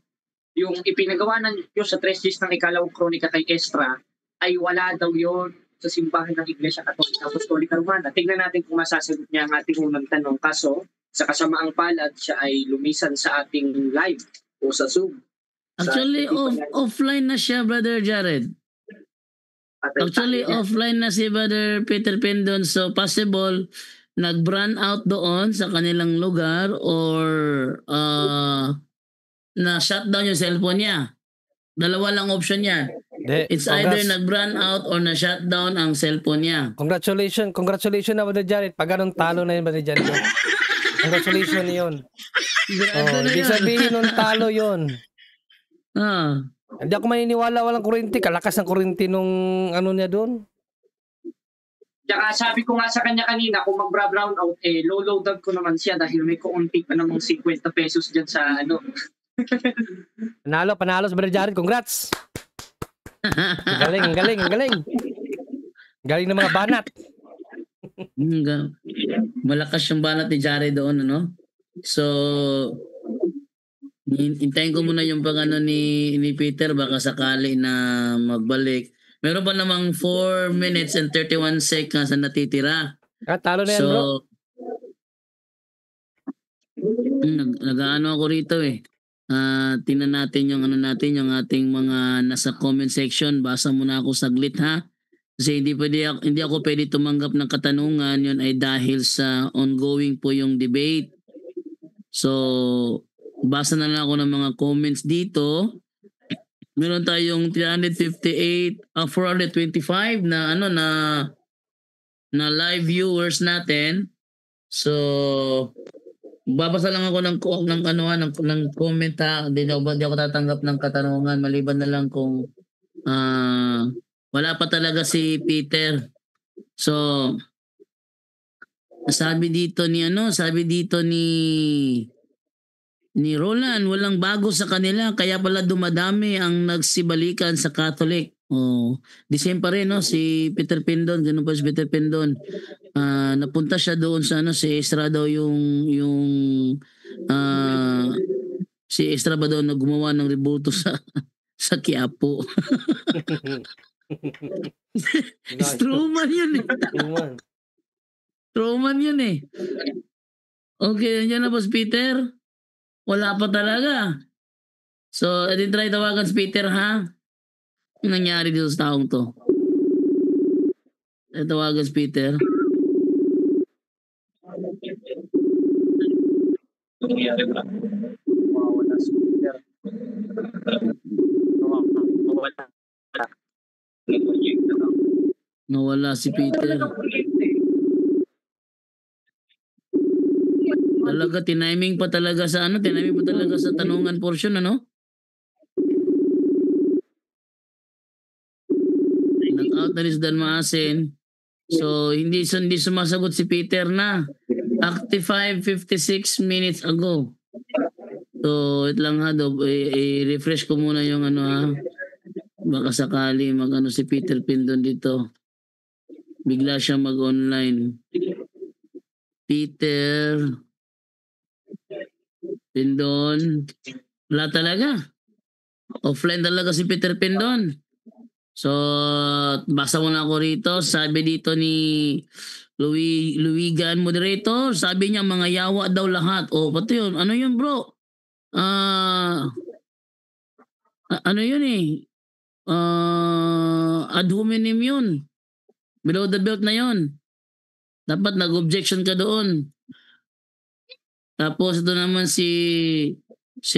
yung ipinagawa ng Diyos sa 3 Gs ng ikalawang kronika kay Ezra ay wala daw yon sa simbahan ng Iglesia Katolika Apostolika Romana. Tingnan natin kung masasagot niya ang ating unang tanong. Kaso sa kasamaang palad siya ay lumisan sa ating live o sa Zoom. Actually offline na siya Brother Jared. Actually offline na si Brother Peter Pendon, so possible nag-brand out doon sa kanilang lugar or na-shutdown yung cellphone niya. Dalawa lang option niya. It's either nag-brand out or na-shutdown ang cellphone niya. Congratulations na Brother Jared. Pag ganun talo na yun Brother Jared. Congratulations yun. Ibig sabihin nung talo yun. Hindi ako maniniwala walang kuryente. Kalakas ng kuryente nung niya doon. Tsaka sabi ko nga sa kanya kanina, kung mag-brown out, low-load ko naman siya dahil may kuunti pa namang 50 pesos dyan sa Panalo sa Brother Jared. Congrats! Galing, galing, galing. Galing ng mga banat. Malakas yung banat ni Jared doon, ano? So, hintayin ko muna yung pag-ano ni Peter, baka sakali na magbalik. Meron pa namang 4 minutes and 31 seconds na natitira. Talo na yan, bro. Nag-ano ako rito eh. Tingnan natin yung yung ating mga nasa comment section. Basa muna ako saglit ha. Kasi hindi ako pwede tumanggap ng katanungan. Yun ay dahil sa ongoing po yung debate. So, basa na lang ako ng mga comments dito. Meron tayong 425 na na live viewers natin. So, babasa lang ako ng comment ha. Hindi ako tatanggap ng katanungan maliban na lang kung wala pa talaga si Peter. So, sabi dito ni Roland, walang bago sa kanila kaya pala dumadami ang nagsibalikan sa Catholic. The same pa rin, no? Si Peter Pindon, ganun pa si Peter Pindon. Napunta siya doon sa si Ezra daw si Ezra ba daw na gumawa ng rebulto sa Quiapo. Truman yun eh. Truman yun eh. Okay, nandiyan na po si Peter. Wala pa talaga. So, edin try tawagan si Peter ha. Yung nangyari dito sa taong to. Tawagan si Peter. Nawala si Peter. Talaga, tiniming pa talaga sa tanungan portion, ano? Nag-out na rin si Dan Maasin. So, hindi sumasagot si Peter na. Active 56 minutes ago. So, wait lang ha, i-refresh ko muna yung ha. Baka sakali si Peter Pindon dito. Bigla siya mag-online. Peter Pindon. Wala talaga. Offline talaga si Peter Pindon. So, basa muna ako rito. Sabi dito ni Luigan, moderator. Sabi niya mga yawa daw lahat. Pati yun. Ano yun bro? Ano yun eh? Ad hominem yun. Below the belt na yun. Dapat nag-objection ka doon. Tapos ito naman si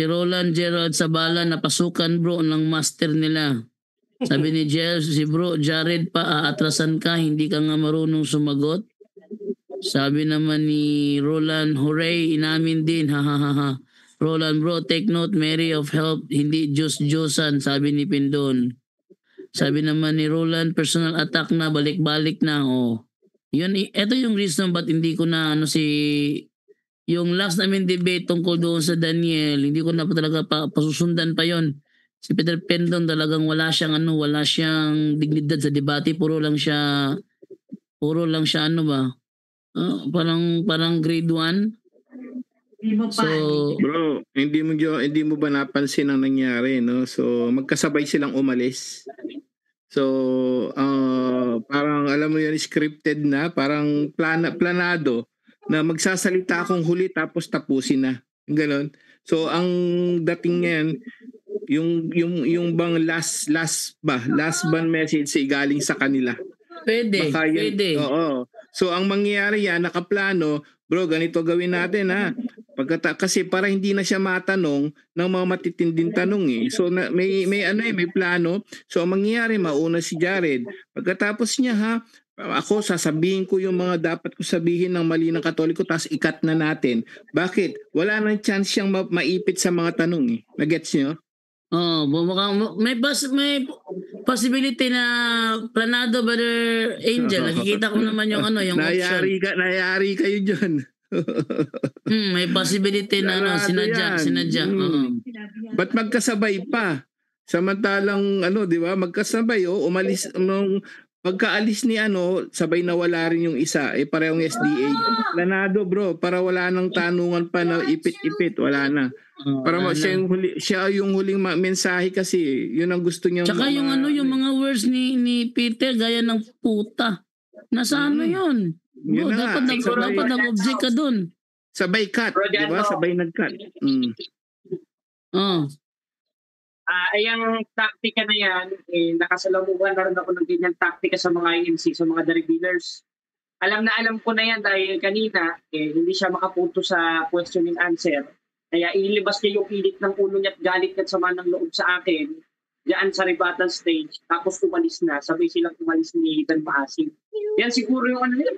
Roland Gerald Sabala, napasukan bro ng master nila. Sabi ni si bro Jared pa, aatrasan ka, hindi ka nga marunong sumagot. Sabi naman ni Roland, hooray, inamin din, ha. Roland bro, take note, Mary of help, hindi Diyos-Diyosan, sabi ni Pindon. Sabi naman ni Roland, personal attack na, balik-balik na, Yun, ito yung reason ba't hindi ko na yung last namin debate tungkol doon sa Daniel, hindi ko na pa talaga pasusundan pa yon. Si Peter Pindon talagang wala siyang dignidad sa debate, puro lang siya parang grade 1. So, bro, hindi mo ba napansin ang nangyari, no? So, magkasabay silang umalis. So, parang alam mo yun, scripted na, parang planado na magsasalita akong huli tapos tapusin na. Ganon. So, ang dating ngayon, yung bang last bang message ay galing sa kanila. Pwede. Oo. So, ang mangyayari yan, nakaplano, bro, ganito gawin natin ha. Kasi para hindi na siya matanong ng mga matitinding tanong eh. So may plano. So ang mangyayari, mauna si Jared. Pagkatapos niya ha, ako sasabihin ko yung mga dapat ko sabihin ng mali ng Katoliko, tapos ikat na natin. Bakit? Wala nang chance siyang maipit sa mga tanong eh. Nagets niyo? May possibility na planado, Brother Angel. Nakikita ko naman yung option. Nayari kayo dyan. May possibility na sinadya. Ba't magkasabay pa? Samantalang di ba, magkasabay umalis nung pagkaalis ni sabay nawala rin yung isa, parehong SDA. Planado bro, para wala nang tanungan pa na ipit-ipit, wala na. Para siya yung huling mensahe kasi, yun ang gusto niya. Tsaka yung yung mga words ni Peter gaya ng puta. Nasa yun? Bro, dapat nag-object ka dun. Sabay cut, di ba? Sabay nag-cut. Ayang taktika na yan, nakasalamuhan na rin ako ng ganyan taktika sa mga INC, sa mga Derek dealers. Alam ko na yan dahil kanina, hindi siya makapunto sa question and answer. Kaya ilibas niya yung init ng ulo niya at galit at sama ng loob sa akin diyan sa rebuttal stage. Tapos umalis na. Sabay silang umalis ni Ethan Pasig. Yan siguro yung nila.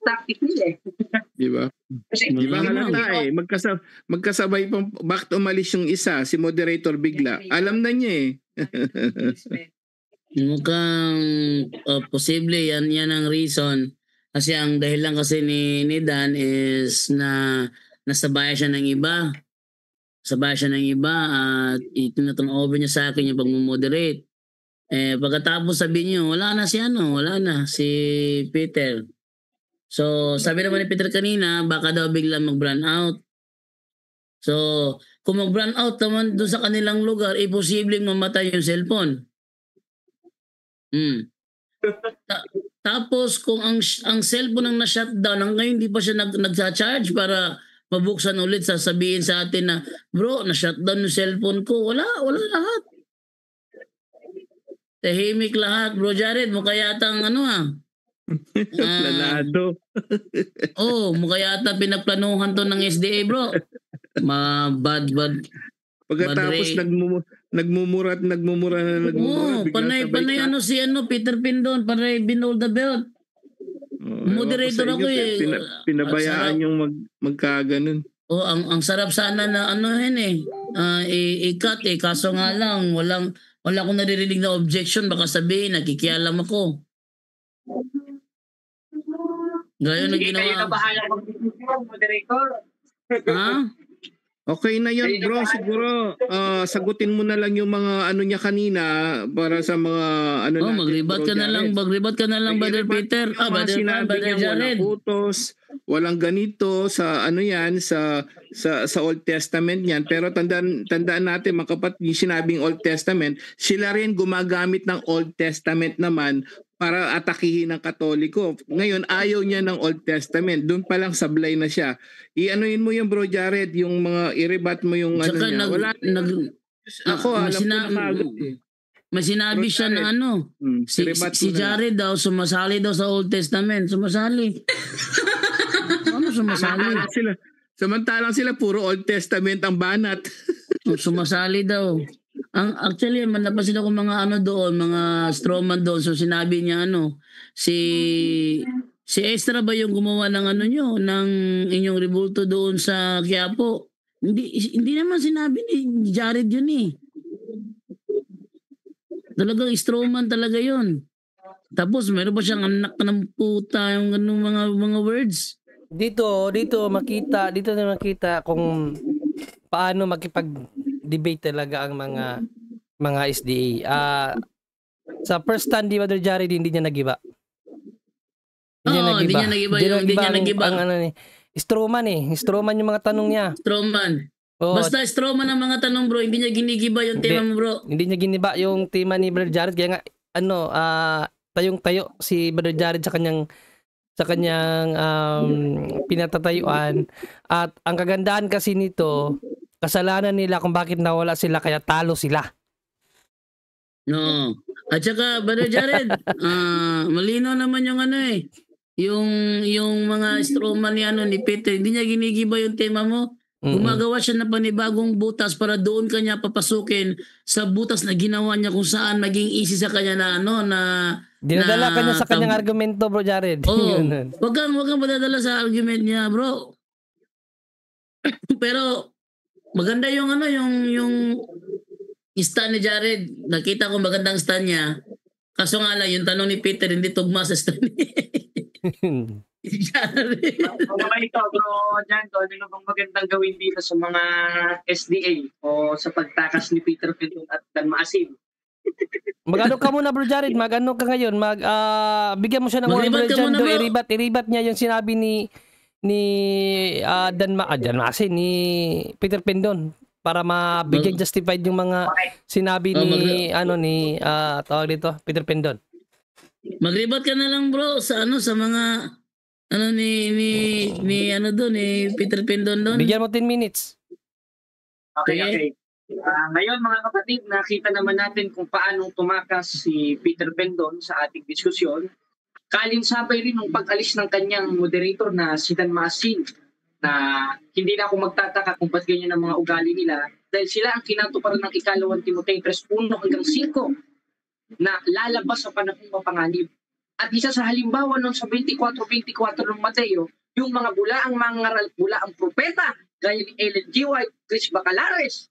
Tactic nila Di ba? Di ba halata magkasabay pang bakit umalis yung isa, si moderator bigla. Alam na niya Mukhang posible yan ang reason. Kasi ang dahilan kasi ni Dan is na nasabaya siya ng iba. Sabaya siya ng iba at itinutun over niya sa akin yung pag-moderate. Pagkatapos sabi niyo, wala na si Peter. So, sabi naman ni Peter kanina, baka daw biglang mag-brand out. So, kung mag-brand out naman doon sa kanilang lugar, posibleng mamatay yung cellphone. Tapos, kung ang cellphone ang na-shutdown, hanggang hindi pa siya nag-charge para mabuksan ulit, sasabihin sa atin na, bro, na-shutdown yung cellphone ko. Wala lahat. Tahimik lahat. Bro Jared, mukha yata ang planado. Mukha yata pinagplanuhan to ng SDA, bro. Bad. Pagkatapos nagmumura. Panay si Peter Pindon, panay binol the belt. Moderator ako pinabayaan yung magkaganon. Ang sarap sana na i-cut kaso nga lang wala akong naririnig na objection, baka sabihin nakikialam ako. Gayon na ginawa. Kayo na bahala moderator. Okay na yun bro, siguro sagutin mo na lang yung mga niya kanina para sa mga mag-rebut ka na lang Brother Peter. Brother Jared. Walang utos, walang ganito sa sa Old Testament yan. Pero tandaan natin mga kapatid, yung sinabing Old Testament, sila rin gumagamit ng Old Testament naman para atakihin ng Katoliko. Ngayon, ayaw niya ng Old Testament. Doon pa lang sablay na siya. I-anuin mo yung Bro Jared, yung mga i-rebat mo yung niya. Wala. May sinabi siya na si Jared daw, sumasali daw sa Old Testament. Sumasali. Sumasali? Samantalang sila puro Old Testament ang banat. Sumasali daw. Actually, napansin ako mga mga strawman doon. So sinabi niya si Estra ba yung gumawa ng ng inyong rebulto doon sa Quiapo? Hindi naman sinabi ni Jared yun Talagang strawman talaga yun. Tapos meron pa siyang anak ng puta yung mga words. Dito na makita kung paano makipag-debate talaga ang mga SDA. Sa first stand, Brother Jared, hindi niya nagiba. Hindi niya nagiba. Strawman yung mga tanong niya. Strawman. Basta strawman ang mga tanong, bro. Hindi niya ginigiba yung tema mo, bro. Hindi niya giniba yung tema ni Brother Jared. Kaya nga, tayong-tayo si Brother Jared sa kanyang pinatatayuan. At ang kagandahan kasi nito, kasalanan nila kung bakit nawala sila, kaya talo sila. No. At saka, Brother Jared, malino naman yung yung mga strawman ni Peter, hindi niya ginigiba yung tema mo. Gumagawa siya na panibagong butas para doon kanya papasukin sa butas na ginawa niya kung saan maging easy sa kanya na dinadala kanya sa kanyang argumento, Bro Jared. Wag kang madadala sa argument niya, bro. Pero maganda yung yung stand ni Jared. Nakita ko magandang stand niya. Kaso nga lang yung tanong ni Peter hindi tugma sa stand niya. Jared. Ano ba ito, bro? Diyan, ano bang magandang gawin dito sa mga SDA o sa pagtakas ni Peter Pendon at Dan Maasim? Mag-ano ka muna, Bro Jared? Mag-ano ka ngayon? Bigyan mo siya ng Mag-ribat order ka dyan. muna, bro. Iribat niya yung sinabi ni Dan Maasin, ni Peter Pendon para mabigyan justified yung mga sinabi ni tawag dito, Peter Pendon. Magribat ka na lang, bro, sa sa mga ni Peter Pendon doon. Bigyan mo 10 minutes. Okay. Ngayon mga kapatid, nakita naman natin kung paano tumakas si Peter Pendon sa ating diskusyon. Kalinsabay rin ng pag-alis ng kanyang moderator na si Dan Maasin, na hindi na ako magtataka kung ba't ganyan ang mga ugali nila dahil sila ang kinatuparan ng ikalawang Timoteo 3:1 hanggang 5 na lalabas sa panahong mapanganib. At isa sa halimbawa noon sa 24:24 ng Mateo, yung mga bulaang mangaral, bulaang propeta, gaya ni Ellen G. White, Chris Bacalares,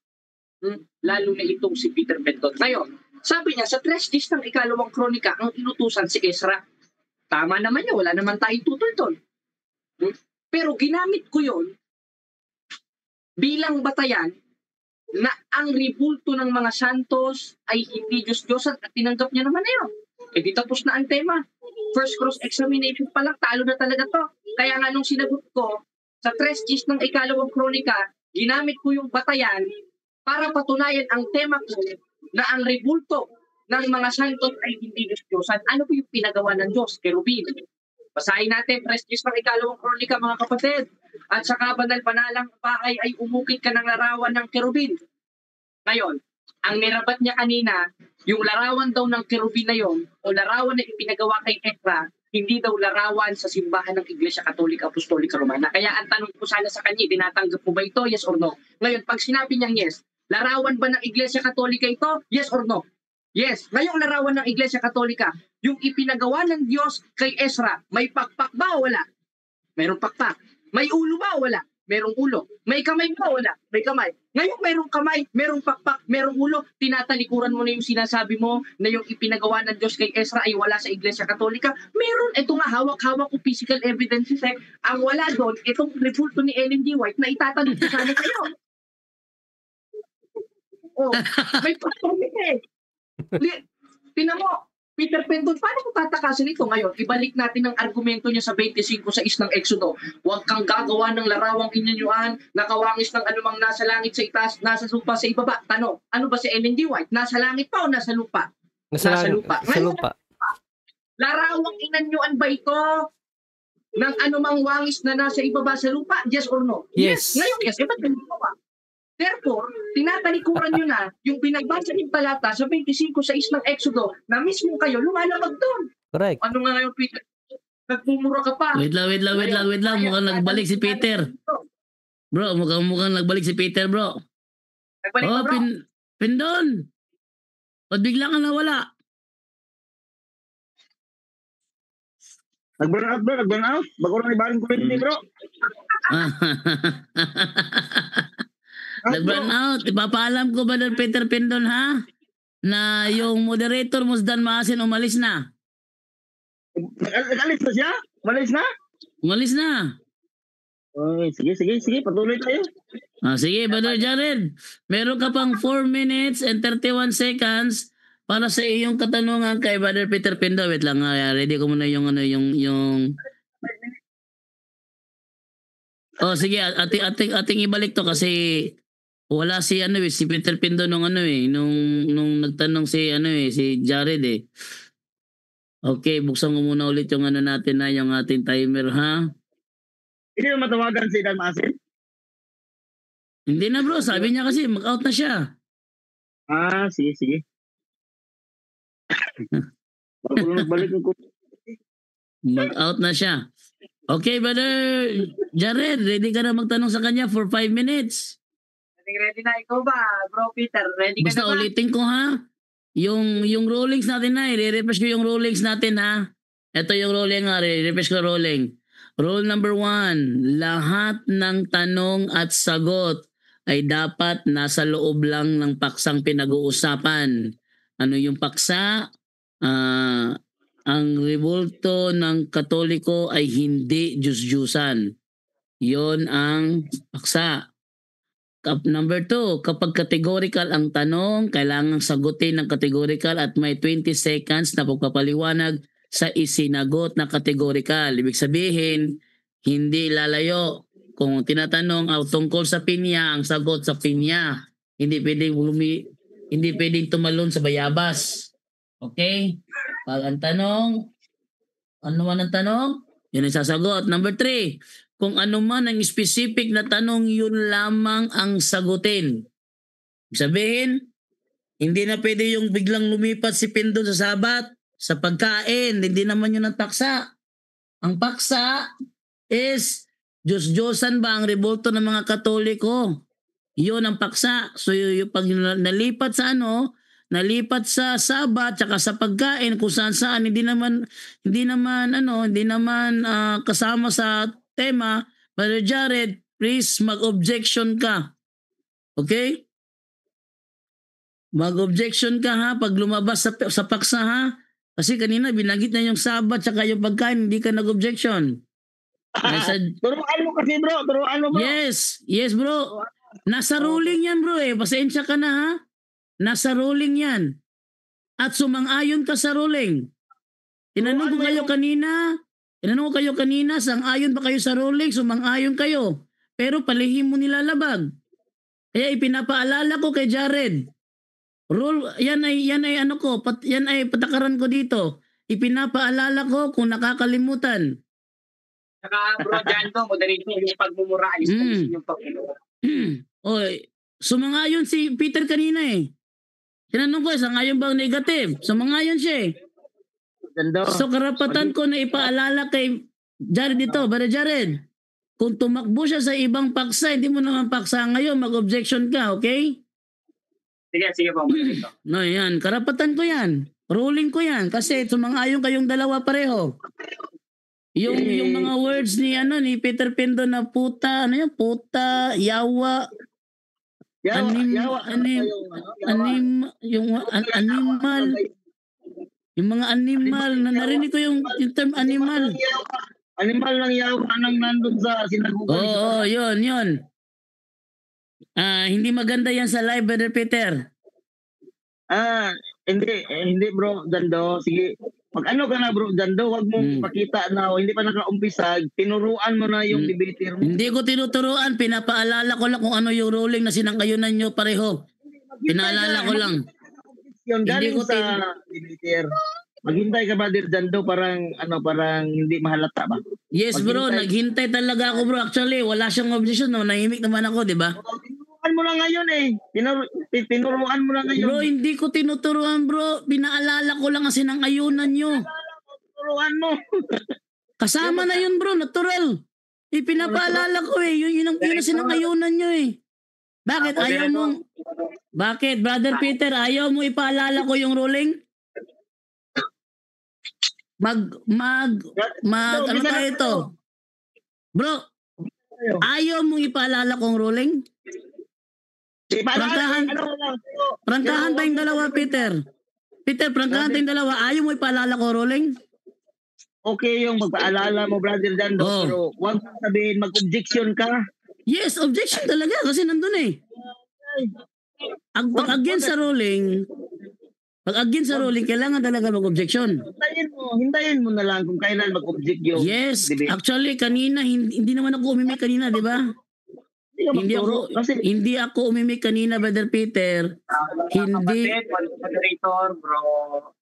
lalo na itong si Peter Pendon. Ngayon, sabi niya, sa 3 days ng ikalawang kronika, ang inutusan si Ezra. Tama naman yun, wala naman tayong tutol doon. Pero ginamit ko yun bilang batayan na ang ribulto ng mga santos ay hindi Diyos-Diyosan at tinanggap niya naman na yun. Eh di tapos na ang tema. First cross-examination pa lang, talo na talaga to. Kaya nga nung sinagot ko, sa 3 days ng ikalawang kronika, ginamit ko yung batayan para patunayan ang tema ko na ang ribulto ng mga santos ay hindi Diyos-Diyosan. Ano po yung pinagawa ng Diyos? Kerubin. Basahin natin, 3 days ng ikalawang kronika, mga kapatid. At sa kabanal-banalang bahay ay umukit ka ng larawan ng kerubin. Ngayon, ang nirabat niya kanina, yung larawan daw ng kerubin na yon o larawan na ipinagawa kay Ezra, hindi daw larawan sa simbahan ng Iglesia Katolika Apostolika Romana. Kaya ang tanong ko sana sa kanya, dinatanggap mo ba ito? Yes or no? Ngayon, pag sinabi niyang yes, larawan ba ng Iglesia Katolika ito? Yes or no? Yes. Ngayong larawan ng Iglesia Katolika, yung ipinagawa ng Diyos kay Ezra, may pakpak ba o wala? Merong pakpak. May ulo ba o wala? Merong ulo. May kamay ba o wala? May kamay. Ngayong merong kamay, merong pakpak, merong ulo, tinatalikuran mo na yung sinasabi mo na yung ipinagawa ng Diyos kay Ezra ay wala sa Iglesia Katolika. Meron. Ito nga, hawak-hawak ko physical evidences eh. Ang wala doon, itong repulto ni Ellen G. White na itatanong ko sana kayo. Oh, may pakpak eh. Tinan mo, Peter Pendon, paano mo tatakasin ito ngayon? Ibalik natin ang argumento niya sa 25:6 ng Exodo. Huwag kang gagawa ng larawang inyanyuan, nakawangis ng anumang nasa langit sa itaas, nasa lupa sa ibaba. Tanong, ano ba si Ellen G. White? Nasa langit pa o nasa lupa? Nasa lupa. Sa lupa. Larawang inanyuan ba ito ng anumang wangis na nasa ibaba sa lupa? Yes or no? Yes. Ngayon, yes. Ba't ganito ba? Therefore, tinatalikuran nyo na yung pinagbasa ng talata sa 25:6 ng Exodo na mismo kayo lumalabag doon. Correct. Ano nga ngayon, Peter? Nagmumura ka pa. Wait lang. Mukhang nagbalik si Peter. Bro, mukhang nagbalik si Peter, bro. Nagbalik ka, bro. Pendon. Ba't bigla ka nawala? Nag-burn out, bro. Nag-burn out. Bago lang ibaling kulit ni bro. Nag-burn out. Ipapaalam ko ba ng Peter Pendon, ha? Na yung moderator mo Dan Maasin umalis na. Nag-alis na siya? Umalis na? Umalis na. Oy, sige. Patuloy tayo. Sige, Brother Jared. Meron ka pang 4 minutes and 31 seconds para sa iyong katanungan kay Brother Peter Pendon. Wait lang, ready ko muna yung Oh, sige, ating ibalik to kasi wala si si Peter Pendon nung nung nagtanong si Jared eh. Okay, buksan ko muna ulit yung natin na yung ating timer, ha? Hindi mo matawagan si Dan Maasin? Hindi na, bro, sabi niya kasi mag-out na siya. Sige. Bago nagbalik ko. Mag-out na siya. Okay, Brother Jared, ready ka na magtanong sa kanya for 5 minutes? Ready na. Ikaw ba, bro Peter? Ready ka Basta na ba? ulitin ko, ha? Yung rulings natin na, i-refresh ko yung rulings natin, ha? Ito yung ruling, ha? I-refresh ko ruling. Rule number 1, lahat ng tanong at sagot ay dapat nasa loob lang ng paksang pinag-uusapan. Ano yung paksa? ang rebulto ng Katoliko ay hindi Diyos-Diyusan. Yon ang paksa. Number 2, kapag categorical ang tanong, kailangang sagutin ng categorical at may 20 seconds na pagpapaliwanag sa isinagot na categorical. Ibig sabihin, hindi lalayo. Kung tinatanong tungkol sa pinya, ang sagot sa pinya. Hindi pwedeng tumalon sa bayabas. Okay? Pag ang tanong, ano man ang tanong? Yun ang sasagot. Number 3, kung ano man ang specific na tanong, yun lamang ang sagutin. Sabihin, hindi na pwede yung biglang lumipat si Pindon sa sabat, sa pagkain, hindi naman yun ang paksa. Ang paksa is, Diyos-Diyosan ba ang rebulto ng mga Katoliko? Yun ang paksa. So yung pag nalipat sa nalipat sa sabat tsaka sa pagkain kung saan hindi naman kasama sa tema, Brother Jared, please mag-objection ka. Okay? Mag-objection ka ha pag lumabas sa paksa ha. Kasi kanina binanggit na yung sabat tsaka yung pagkain, hindi ka nag-objection. Turuan mo kasi bro, turuan mo bro. Yes bro. Nasa ruling yan bro pasensya ka na ha. Nasa ruling yan. At sumang-ayon ka sa ruling. Tinanong ko kayo kanina, sang-ayon ba kayo sa ruling? Sumang-ayon kayo. Pero palihim mo nilalabag. Kaya ipinapaalala ko kay Jared. Rule, yan ay patakaran ko dito. Ipinapaalala ko kung nakakalimutan. Saka bro, dyan to, moderator yung pagmumura, yung pagmumura. Oy, sumang-ayon si Peter kanina Tinanong ko, sang-ayon ba ang negative? Sumang-ayon siya So karapatan ko na ipaalala kay Jared dito, Brother Jared. Kung tumakbo siya sa ibang paksa, hindi mo naman paksa ngayon, mag-objection ka, okay? Sige po. No, yan. Karapatan ko yan. Ruling ko yan. Kasi sumang-ayon kayong dalawa pareho. Yung mga words ni Peter Pindon na puta, puta, yawa, animal, yung mga animal, narinig ko yung term animal. Animal ng yawa nang nandun sa sinagugan. Oo, yun. Hindi maganda yan sa live, Brother Peter. Hindi bro, Dando. Sige, mag-ano ka na bro, Dando, wag mong pakita na hindi pa nakaumpisa, tinuruan mo na yung debater mo. Hindi ko tinuturuan, pinapaalala ko lang kung ano yung ruling na sinangayunan nyo pareho. Pinaalala ko lang. Yung galing sa debater. Maghintay ka ba, Dando, parang hindi mahalata ba? Yes bro, naghintay talaga ako bro. Actually, wala siyang objection, nahimik naman ako, di ba? Tinuruan mo lang ngayon Tinuruan mo lang ngayon. Bro, hindi ko tinuturuan bro. Pinaalala ko lang kasi ng ayunan nyo. Tinuruan mo. Kasama na yun bro, natural. Pinapaalala ko Yun ang sinangayunan nyo Bakit ayaw mo? Bakit, Brother Peter, ayaw mo ipaalala ko yung ruling? Ano tayo ito? Bro, ayaw mo ipaalala kong ruling? Prangkahan tayong dalawa, Peter. Prangkahan tayong dalawa. Ayaw mo ipaalala ko ruling? Okay yung magpaalala mo, Brother Dando, pero huwag sabihin mag-objection ka. Yes, objection talaga kasi nandun Pag against sa ruling, kailangan talaga mag-objection. Hintayin mo na lang kung kailan mag-object yung Yes, debate. actually kanina hindi naman ako umimik kanina, di ba? Hindi ako umimik kanina, Brother Peter. Hindi. Moderator, bro.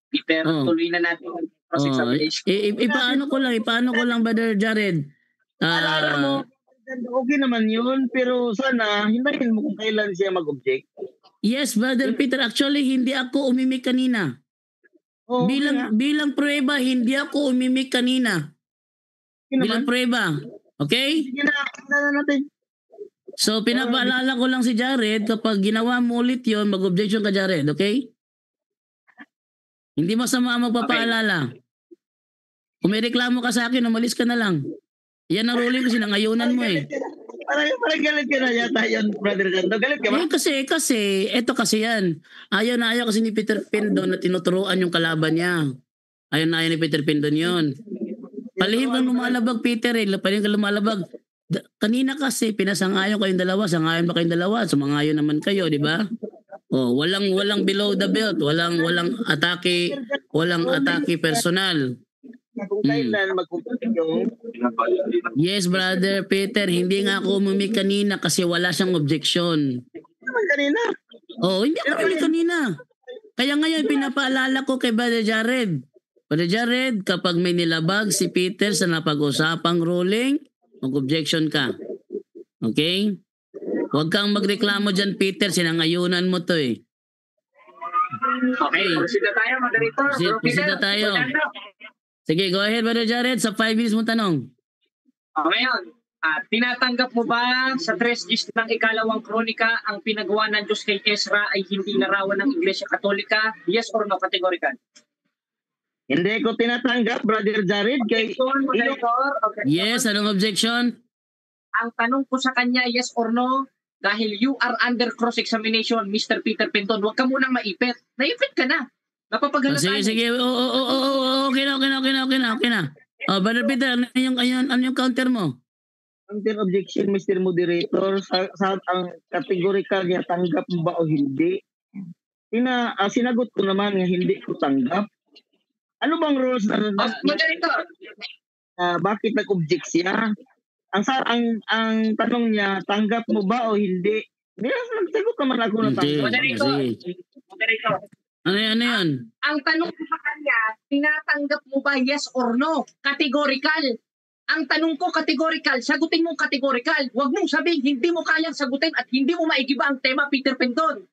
Peter, tuloy na natin ang process of Ipaano ko lang, Brother Jared. Alam mo, okay naman yun, pero sana hintayin mo kung kailan siya mag-object. Yes, Brother Peter. Actually, hindi ako umimik kanina. Bilang prueba, hindi ako umimik kanina. Bilang prueba. Okay? Sige na natin. So, pinapaalala ko lang si Jared, kapag ginawa mo ulit yun, mag-objection ka, Jared. Okay? Hindi masama ang magpapaalala. Kung may reklamo ka sa akin, umalis ka na lang. Yan ang ruling kasi nangayunan mo Parang galit ka na yata yun, Brother Dando. Galit ka ba? Kasi, eto kasi yan. Ayaw kasi ni Peter Pindon na tinuturuan yung kalaban niya. Ayon na ni Peter Pindon yun. Palihim kang lumalabag, Peter eh. Palihim kang lumalabag. Kanina kasi, pinasangayon kayong dalawa. Sangayon ba kayong dalawa? Sumangayon naman kayo, di ba? Oh, walang below the belt, walang atake personal. Kung kailan mag-continue. Yes, brother Peter, hindi nga ako umimik kanina kasi wala siyang objection. Naman kanina. Oh, hindi ako umimik kanina. Kaya ngayon pinapaalala ko kay Brother Jared. Brother Jared, kapag may nilabag si Peter sa napag-usapang ruling, mag-objection ka. Okay? Huwag kang magreklamo dyan, Peter. Sinangayunan mo to eh. Okay, proceed na tayo, moderator. Proceed na tayo. Sige, go ahead, Brother Jared. Sa 5 minutes mo tanong. Ngayon, tinatanggap mo ba sa 3 gist ng ikalawang kronika ang pinagawa ng Diyos kay Ezra ay hindi larawan ng Iglesia Katolika? Yes or no? Categorical. Hindi ko tinatanggap, Brother Jared. Moderator. Okay. Yes, anong objection? Ang tanong ko sa kanya, yes or no? Dahil you are under cross-examination, Mr. Peter Pinton. Huwag ka munang maipit. Naipit ka na. Napapaghalatan. Sige. Okay na. Oh, Brother Peter, ano yung counter mo? Counter objection, Mr. Moderator. Sa ang categorical niya, tanggap mo ba o hindi? Sinagot ko naman nga hindi ko tanggap. Ano bang rules na Moderator. Bakit nag-object siya? Ang tanong niya, tanggap mo ba o hindi? Nagsagot naman ako na tanggap. Moderator. Ano yan? Ang tanong ko sa kanya, tinatanggap mo ba yes or no? Categorical. Ang tanong ko categorical, sagutin mo categorical. Huwag mong sabihin hindi mo kayang sagutin at hindi mo maigiba ang tema, Peter Pinton.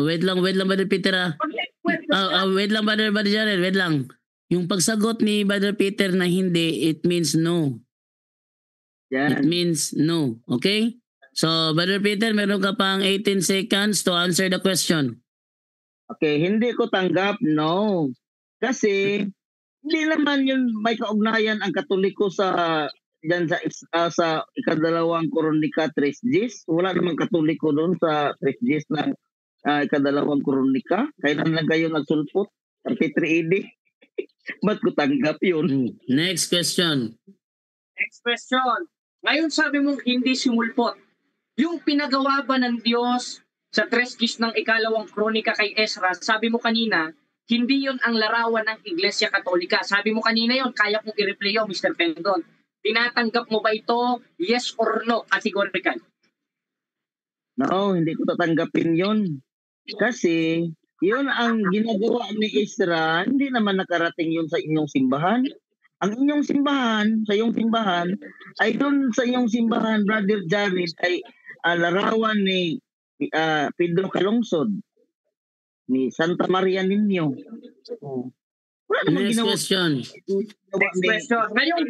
Wait lang Brother Peter. Wait lang Brother Jared, wait lang. Yung pagsagot ni Brother Peter na hindi, it means no. Yan. It means no. Okay? So, Brother Peter, meron ka pang 18 seconds to answer the question. Okay, hindi ko tanggap, no. Kasi, hindi naman yun may kaugnayan ang Katoliko sa ikadalawang Kronika 3 Wala namang Katoliko doon sa 3 ng ikadalawang Kronika. Kailan lang kayo nagsulpot? 33 AD. Ba't ko tanggap yun? Next question. Ngayon sabi mong hindi simulpot. Yung pinagawa ba ng Diyos sa 3 gist ng ikalawang kronika kay Ezra, sabi mo kanina, hindi yon ang larawan ng Iglesia Katolika. Sabi mo kanina yon, kaya kong i-replay yun, Mr. Pendon. Tinatanggap mo ba ito? Yes or no? Categorical. No, hindi ko tatanggapin yon. Kasi, yun ang ginagawa ni Ezra, hindi naman nakarating yun sa inyong simbahan. Ang inyong simbahan, sa iyong simbahan, ay doon sa iyong simbahan, Brother Jared, ay larawan ni Pedro Calungsod, ni Santa Maria Ninyo. Wala namang Next ginawa. question. Next question. Ngayong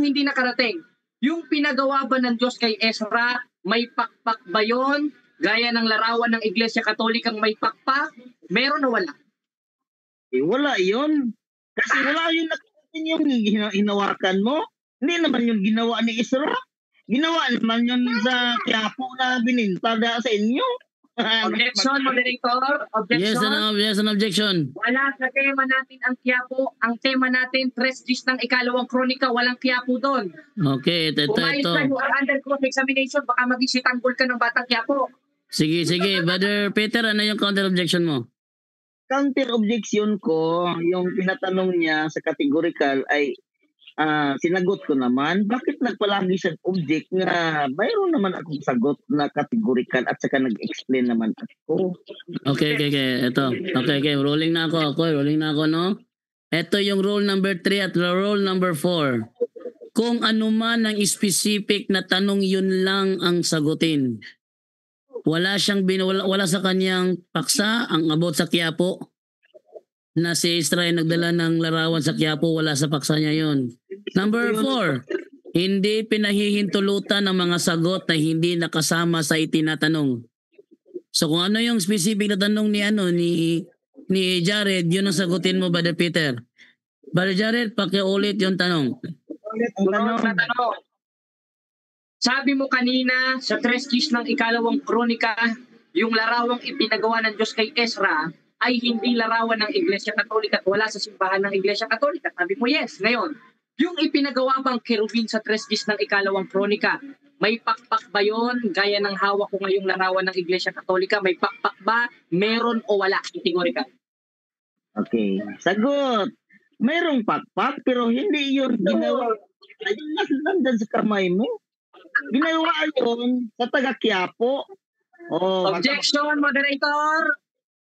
hindi nakarating, yung pinagawa ba ng Diyos kay Ezra, may pakpak ba yun? Gaya ng larawan ng Iglesia Katolikang may pakpak? Meron o wala? Wala yun. Kasi wala yun nakarating yung hinawakan mo. Hindi naman yung ginawa ni Ezra. Ginawa naman yun sa Quiapo na binintada sa inyo. Objection, moderator. Objection. Yes, an objection. Wala sa tema natin ang Quiapo. Ang tema natin, 3 gist ng ikalawang kronika, walang Quiapo doon. Okay, ito. Umayos ka, you are under cross-examination, baka maging si tanggol ka ng batang Quiapo. Sige. Brother Peter, ano yung counter objection mo? Counter objection ko, yung tinatanong niya sa categorical ay sinagot ko naman, bakit nagpalagi siya object nga mayroon naman akong sagot na categorical at saka nag-explain naman ako. Okay. Ito. Okay. Rolling na ako, no? Ito yung rule number 3 at rule number 4. Kung ano man ang specific na tanong, yun lang ang sagutin. Wala sa kanyang paksa ang about sa Quiapo. Na si Ezra ay nagdala ng larawan sa Quiapo, wala sa paksa niya yun. Number 4, hindi pinahihintulutan ng mga sagot na hindi nakasama sa itinatanong. So kung ano yung specific na tanong ni Jared, yun ang sagutin mo, Brother Peter. Brother Jared, pakiulit yung tanong. Sabi mo kanina sa 3 gist ng ikalawang kronika, yung larawang ipinagawa ng Diyos kay Ezra, ay hindi larawan ng Iglesia Katolika at wala sa simbahan ng Iglesia Katolika? Sabi mo yes. Ngayon, yung ipinagawa bang kerubin sa 3 ng ikalawang kronika, may pakpak ba yun? Gaya ng hawak ko ngayong larawan ng Iglesia Katolika, may pakpak ba? Meron o wala? Kategorikal. Okay. Sagot. Mayroong pakpak pero hindi yun ginawa. Ayun nandyan sa kamay mo. Ginawa yun sa taga Quiapo. Oh, Objection, moderator!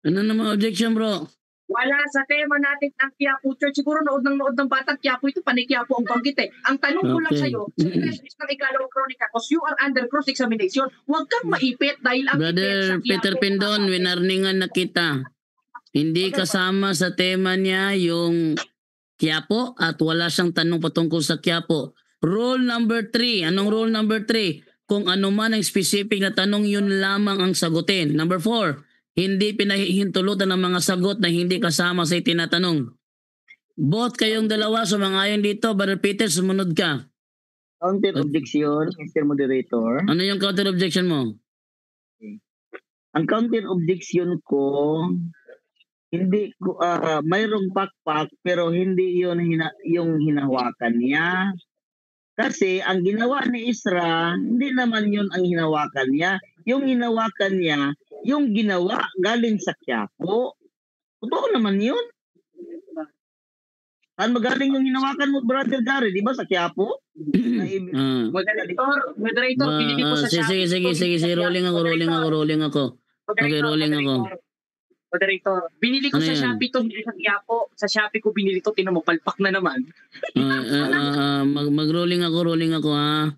Ano naman objection, bro? Wala sa tema natin ang Quiapo Church. Siguro nood ng batang Quiapo ito, panay Quiapo ang banggit eh. Ang tanong ko lang Okay. sa'yo, sa presis ng ikalawang kronika, because you are under cross-examination, huwag kang maipit dahil ang ipit sa Brother Quiapo. Peter Pindon, winarningan na kita. Hindi kasama sa tema niya yung Quiapo at wala siyang tanong patungkol sa Quiapo. Rule number 3. Anong rule number 3? Kung ano man ang specific na tanong, yun lamang ang sagutin. Number 4. Hindi pinahihintulutan ng mga sagot na hindi kasama sa itinatanong. Both kayong dalawa sumangayon dito. Brother Peter, sumunod ka. counter objection, Mr. Moderator. Ano yung counter objection mo? Ang counter objection ko, hindi ko mayroong pakpak pero hindi yun yung hinawakan niya. Kasi ang ginawa ni Isra, hindi naman yun ang hinawakan niya. Yung hinawakan niya, yung ginawa galing sa Quiapo. Totoo naman yun. Saan magaling yung hinawakan mo, Brother Gary? Di ba sa Quiapo? Moderator, pinili ko sa Sige. Rolling ako. Okay, rolling ako. Moderator, binili ko sa Shopee to, hindi sa Quiapo. Sa Shopee ko binili to, tinan mo, palpak na naman. Mag-rolling ako ha.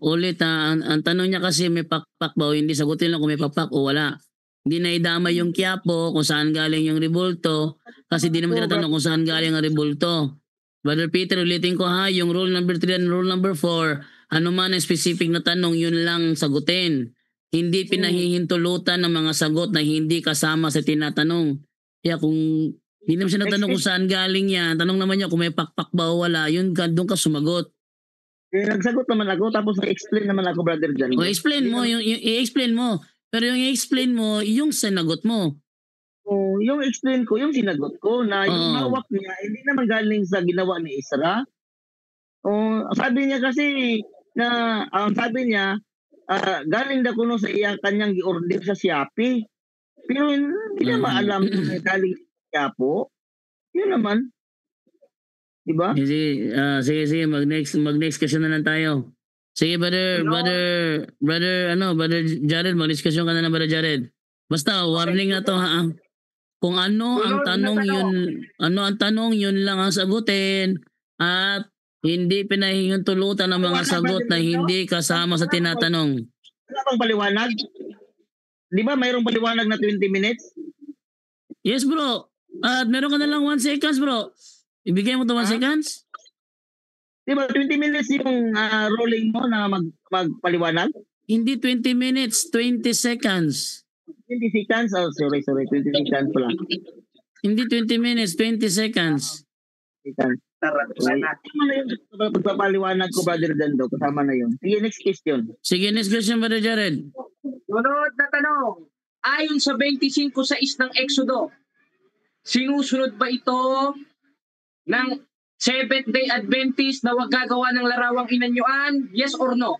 Ulit ha, ang tanong niya kasi may pakpak ba o hindi, sagutin lang kung may pakpak o wala. Hindi na idama yung Quiapo kung saan galing yung rebulto kasi di naman tinatanong kung saan galing ang rebulto. Brother Peter, ulitin ko ha, yung rule number 3 and rule number 4, ano man ang specific na tanong, yun lang sagutin. Hindi pinahihintulutan ng mga sagot na hindi kasama sa tinatanong. Kaya kung hindi naman siya natanong kung saan galing yan, tanong naman niya kung may pakpak ba o wala, yun doon ka sumagot. Nagsagot naman ako tapos nag-explain naman ako, Brother John. O explain mo, yung i-explain mo. Pero yung i-explain mo, yung sinagot mo. Oh, yung explain ko, yung sinagot ko na yung hawak niya hindi naman galing sa ginawa ni Isra. Oh, sabi niya kasi na sabi niya galing daw kuno sa iya kanyang gi-order sa Shopee. Pero hindi na maalam na galing sa Quiapo. Yun naman. Diba? Sige, mag-next question na lang tayo. Sige, brother Jared, mag-discussion ka na ng brother Jared. Basta warning na to ha. Kung ano ang tanong yun lang ang sagutin at hindi pinahihintulutan ng mga sagot na hindi kasama sa tinatanong. Wala bang paliwanag? Di ba mayroong paliwanag na 20 minutes? Yes, bro. At meron ka na lang 1 seconds, bro. Ibigay mo to 1 seconds? Di ba 20 minutes yung rolling mo na magpaliwanag? Hindi 20 minutes, 20 seconds. 20 seconds? Oh, sorry. 20 seconds pala. Hindi 20 minutes, 20 seconds. Seconds. Kasama na yun. Pagpapaliwanag ko, Brother Dando. Kasama na yun. Sige, next question. Sige, next question, Brother Jared. Sunod na tanong. Ayon sa 25:6 ng Exodo, sinusunod ba ito ng Seventh-day Adventist na wag gagawa ng larawang inanyuan? Yes or no?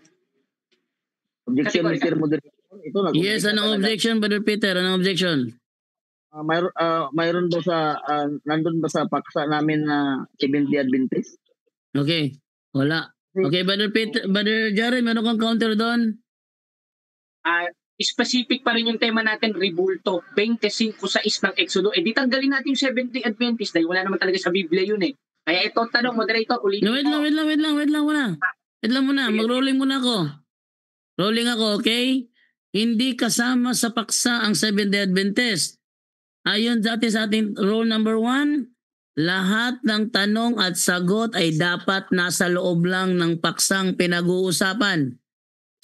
Objection, Mr. Moderator. Yes, anong objection, Brother Peter? Anong objection? Mayroon ba sa nandun ba sa paksa namin na Seventh-day Adventist? Okay, wala. Okay, Brother Jared, meron kang counter doon? Specific pa rin yung tema natin, rebulto. 25:6 ng Exodo. Di tanggalin natin yung Seventh-day Adventist dahil wala naman talaga sa Biblia yun eh. Kaya ito tanong, moderator, ulitin No, wait lang muna. Mag-rolling muna ako. Rolling ako, okay? Hindi kasama sa paksa ang Seventh-day Adventist. Ayon dati sa ating rule number 1, lahat ng tanong at sagot ay dapat nasa loob lang ng paksang pinag-uusapan.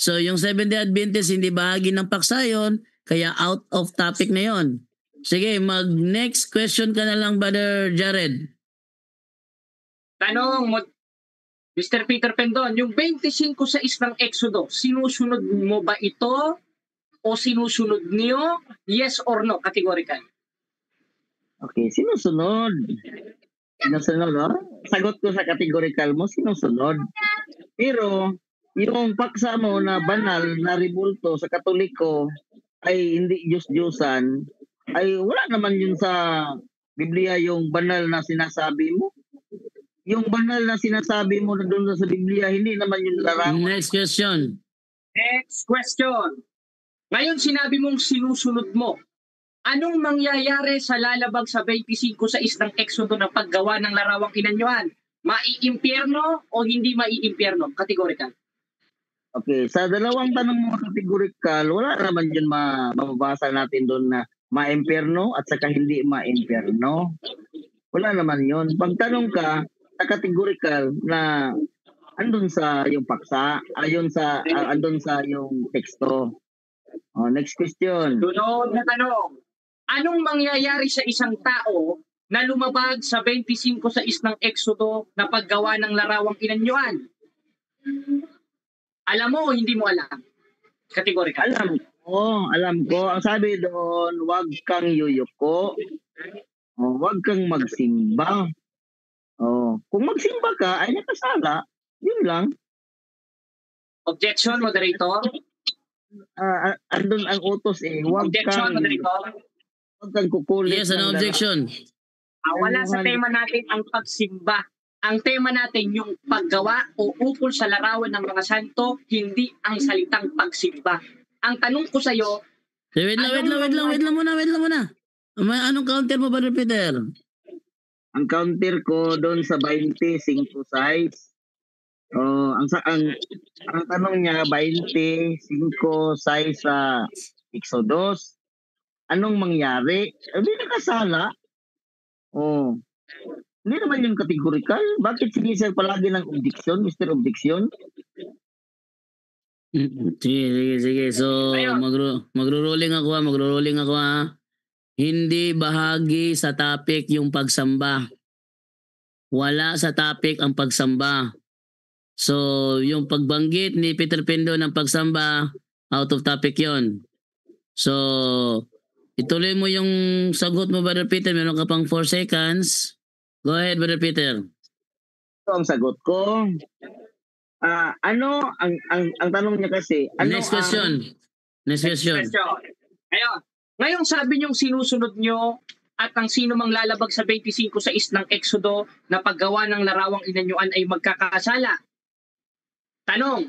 So yung Seventh-day Adventist hindi bahagi ng paksa yon, kaya out of topic na yon. Sige, mag-next question ka na lang, Brother Jared. Tanong, Mr. Peter Pendon, yung 25:6 ng Exodo, sinusunod mo ba ito o sinusunod niyo? Yes or no? Categorical. Okay, sinusunod. Sinusunod, oh. Sagot ko sa categorical mo, sinusunod. Pero, yung paksa mo na banal na rebulto sa Katoliko ay hindi Diyos-Diyosan, ay wala naman yun sa Biblia yung banal na sinasabi mo. Yung banal na sinasabi mo na doon sa Biblia, hindi naman yung larawan. Next question. Next question. Ngayon sinabi mong sinusunod mo. Anong mangyayari sa lalabag sa 25:6 ng Exodo na paggawa ng larawang inanyuan? Maiimpyerno o hindi maiimpyerno? Categorical. Okay, sa dalawang tanong mo categorical, wala naman yun mababasa natin doon na ma-impyerno at saka hindi ma-impyerno. Wala naman yun. Pagtanong ka sa categorical na andun sa yung paksa, andun sa yung teksto. Oh, next question. Sunod na tanong. Anong mangyayari sa isang tao na lumabag sa 25:6 ng Exodo na paggawa ng larawang inanyuan? Alam mo o hindi mo alam? Categorical. Alam ko. Ang sabi doon, huwag kang yuyuko. Huwag kang magsimba. Kung magsimba ka, ay nakasala. Yun lang. Objection, moderator? Andun ang utos eh. Objection, moderator? Huwag kang kukulit. Yes, ano objection? Wala sa tema natin ang pagsimba. Ang tema natin yung paggawa o ukol sa larawan ng mga santo, hindi ang salitang pagsimba. Ang tanong ko sa iyo, Wait lang muna. Anong counter mo, Brother Peter? Ang counter ko doon sa 25 size. Ang tanong niya 25 size sa Exodus. Anong mangyari? Hindi nakasala. Hindi naman yung categorical. Bakit sinisir palagi ng objection, Mr. Objection? Sige. So, magro-rolling ako ha. Hindi bahagi sa topic yung pagsamba. Wala sa topic ang pagsamba. So, yung pagbanggit ni Peter Pendo ng pagsamba, out of topic yon. So, ituloy mo yung sagot mo, Brother Peter. Meron ka pang 4 seconds. Go ahead, Brother Peter. Ito ang sagot ko. Ang tanong niya kasi, Next question. Ngayon sabi niyong sinusunod niyo at ang sino mang lalabag sa 25:6 ng Exodo na paggawa ng larawang inanyuan ay magkakasala. Tanong,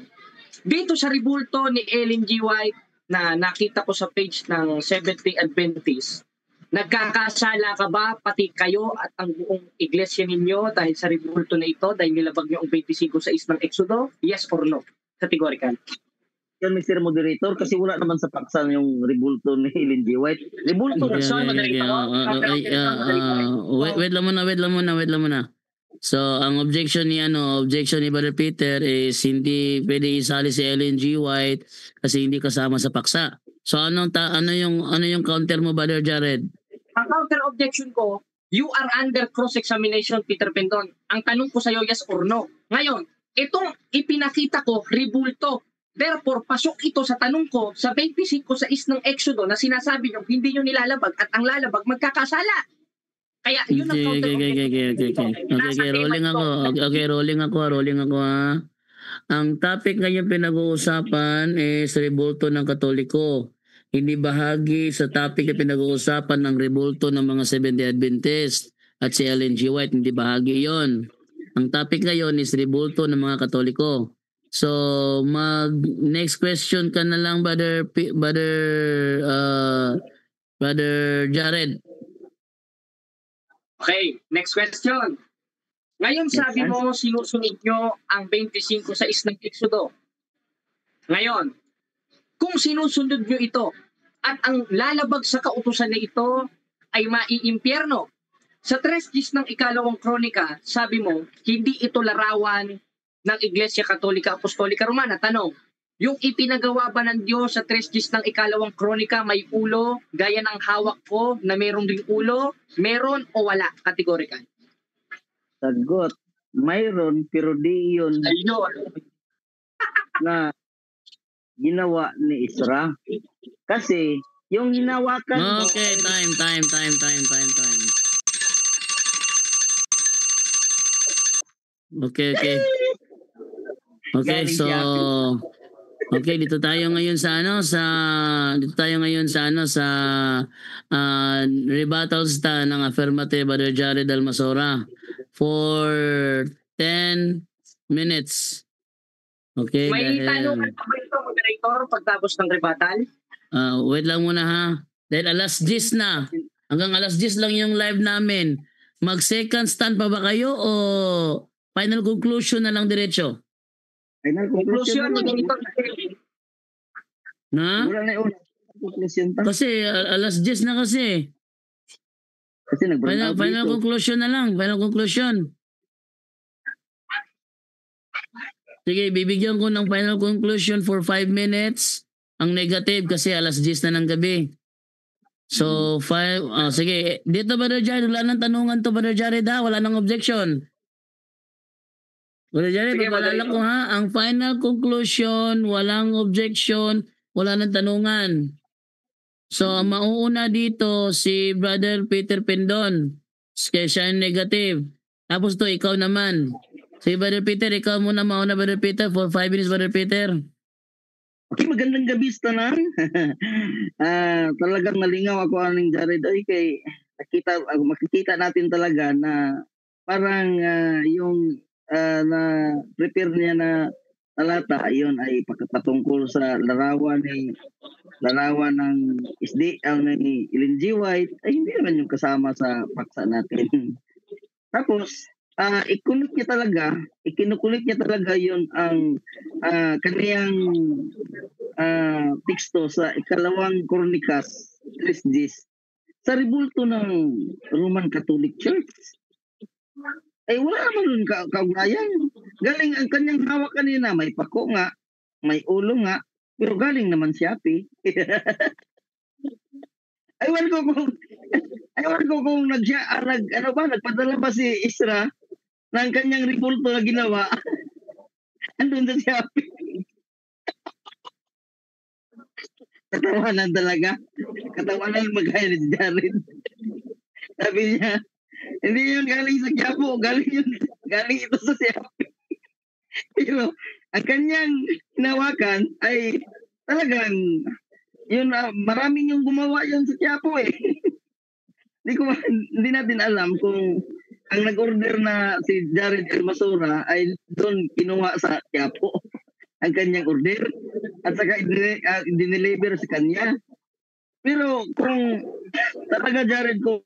dito sa rebulto ni Ellen G. White na nakita ko sa page ng Seventh-day Adventist, nagkakasala ka ba pati kayo at ang buong iglesia ninyo dahil sa rebulto na ito, dahil nilabag niyo ang 25:6 ng Exodo? Yes or no? Categorical. Yan, Mr. Moderator, kasi wala naman sa paksa yung rebulto ni Ellen G. White. Rebulto na siya. Wait lang muna. So, ang objection ni Brother Peter is hindi pwede isali si Ellen G. White kasi hindi kasama sa paksa. So, ano yung counter mo, Brother Jared? Ang counter objection ko, you are under cross-examination, Peter Pendon. Ang tanong ko sa iyo, yes or no. Ngayon, itong ipinakita ko, rebulto. Therefore, pasok ito sa tanong ko sa 25:6 ng Exodo na sinasabi nyo, hindi nyo nilalabag at ang lalabag magkakasala. Kaya yun ang counter objection. Okay, rolling ako ha. Ang topic ngayon pinag-uusapan is rebulto ng Katoliko. Hindi bahagi sa topic na pinag-uusapan ng rebulto ng mga Seventh-day Adventist at si Ellen G. White, hindi bahagi yon. Ang topic ngayon is rebulto ng mga Katoliko. So, next question ka na lang, Brother Jared. Okay, next question. Ngayon sabi mo, sinusunod nyo ang 25:6 ng Exodo. Ngayon, kung sinusunod nyo ito at ang lalabag sa kautusan na ito ay maiimpyerno, sa 3:10 ng ikalawang kronika, sabi mo, hindi ito larawan ng Iglesia Katolika Apostolika Romana. Tanong, yung ipinagawa ba ng Diyos sa 3:10 ng ikalawang kronika may ulo, gaya ng hawak ko na meron ding ulo? Meron o wala? Categorical. Sagot, mayroon pero di yun na ginawa ni Isra. Kasi yung hinawakan Okay, time. Okay. Okay, Galing so siya. okay, dito tayo ngayon sa rebuttal stand ng affirmative Brother Jared Almasora for 10 minutes. Okay, May tanungan pa ba ito, moderator, pagtapos ng rebuttal? wait lang muna ha. Dahil alas 10 na. Hanggang alas 10 lang yung live namin. Mag-second stand pa ba kayo o final conclusion na lang diretso? Final Conclusion, conclusion na lang. moderator. Na? Wala na yung conclusion pa. Kasi alas 10 na kasi. Kasi nag-burn out Final dito. conclusion na lang. Final conclusion. Sige, bibigyan ko ng final conclusion for 5 minutes. Ang negative kasi alas 10 na ng gabi. So, sige. Dito, Brother Jared, wala nang tanungan to, Brother Jared, ha? Wala nang objection. Brother Jared, Sige, pagpalala moderator. ko, ha? Ang final conclusion, walang objection, wala nang tanungan. So, ang mauuna dito, si Brother Peter Pendon. Kaya siya yung negative. Tapos to, ikaw naman. Sige, Brother Peter, ikaw muna mauna, Brother Peter, for 5 minutes, Brother Peter. Okay, magandang gabi sa tanan. Talagang nalingaw ako aning Jared. Ay, kay makikita natin talaga na parang yung na prepare niya na talata, yun ay patungkol sa larawan ng SDL ni Ellen G. White, ay hindi naman yung kasama sa paksa natin. Tapos, ikinukulit niya talaga yun ang kaniyang teksto sa ikalawang Kronikas 3:10 sa ribulto ng Roman Catholic Church. Ay wala naman kaugnayan. Galing ang kanyang hawak kanina, may pako nga, may ulo nga, pero galing naman siya, Aywan ko kung nagpadala ba si Isra ng kanyang ribulto na ginawa. Andun sa Shopee. Katawanan talaga. Katawanan mag-hire ni Jared. Sabi niya, hindi yun galing sa Quiapo, galing ito sa Shopee. Pero ang kanyang hinawakan ay talagang yun, maraming yung gumawa yun sa Quiapo eh. Hindi natin alam kung ang nag-order na si Jared Almasora ay doon kinuha sa Quiapo ang kanyang order at saka dineliver sa kanya. Pero kung talaga Jared, kung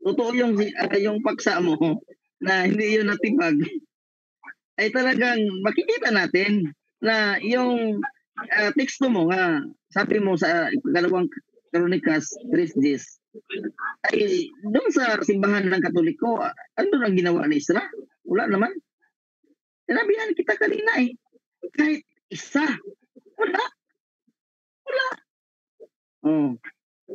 totoo yung paksa mo na hindi yun natipag, ay talagang makikita natin na yung teksto mo nga, sabi mo sa ikalawang Kronikas 3:10 ay doon sa simbahan ng Katoliko, ano ang ginawa ni Isra? Wala naman. Sinabihan kita kanina eh. Kahit isa. Wala. Oh.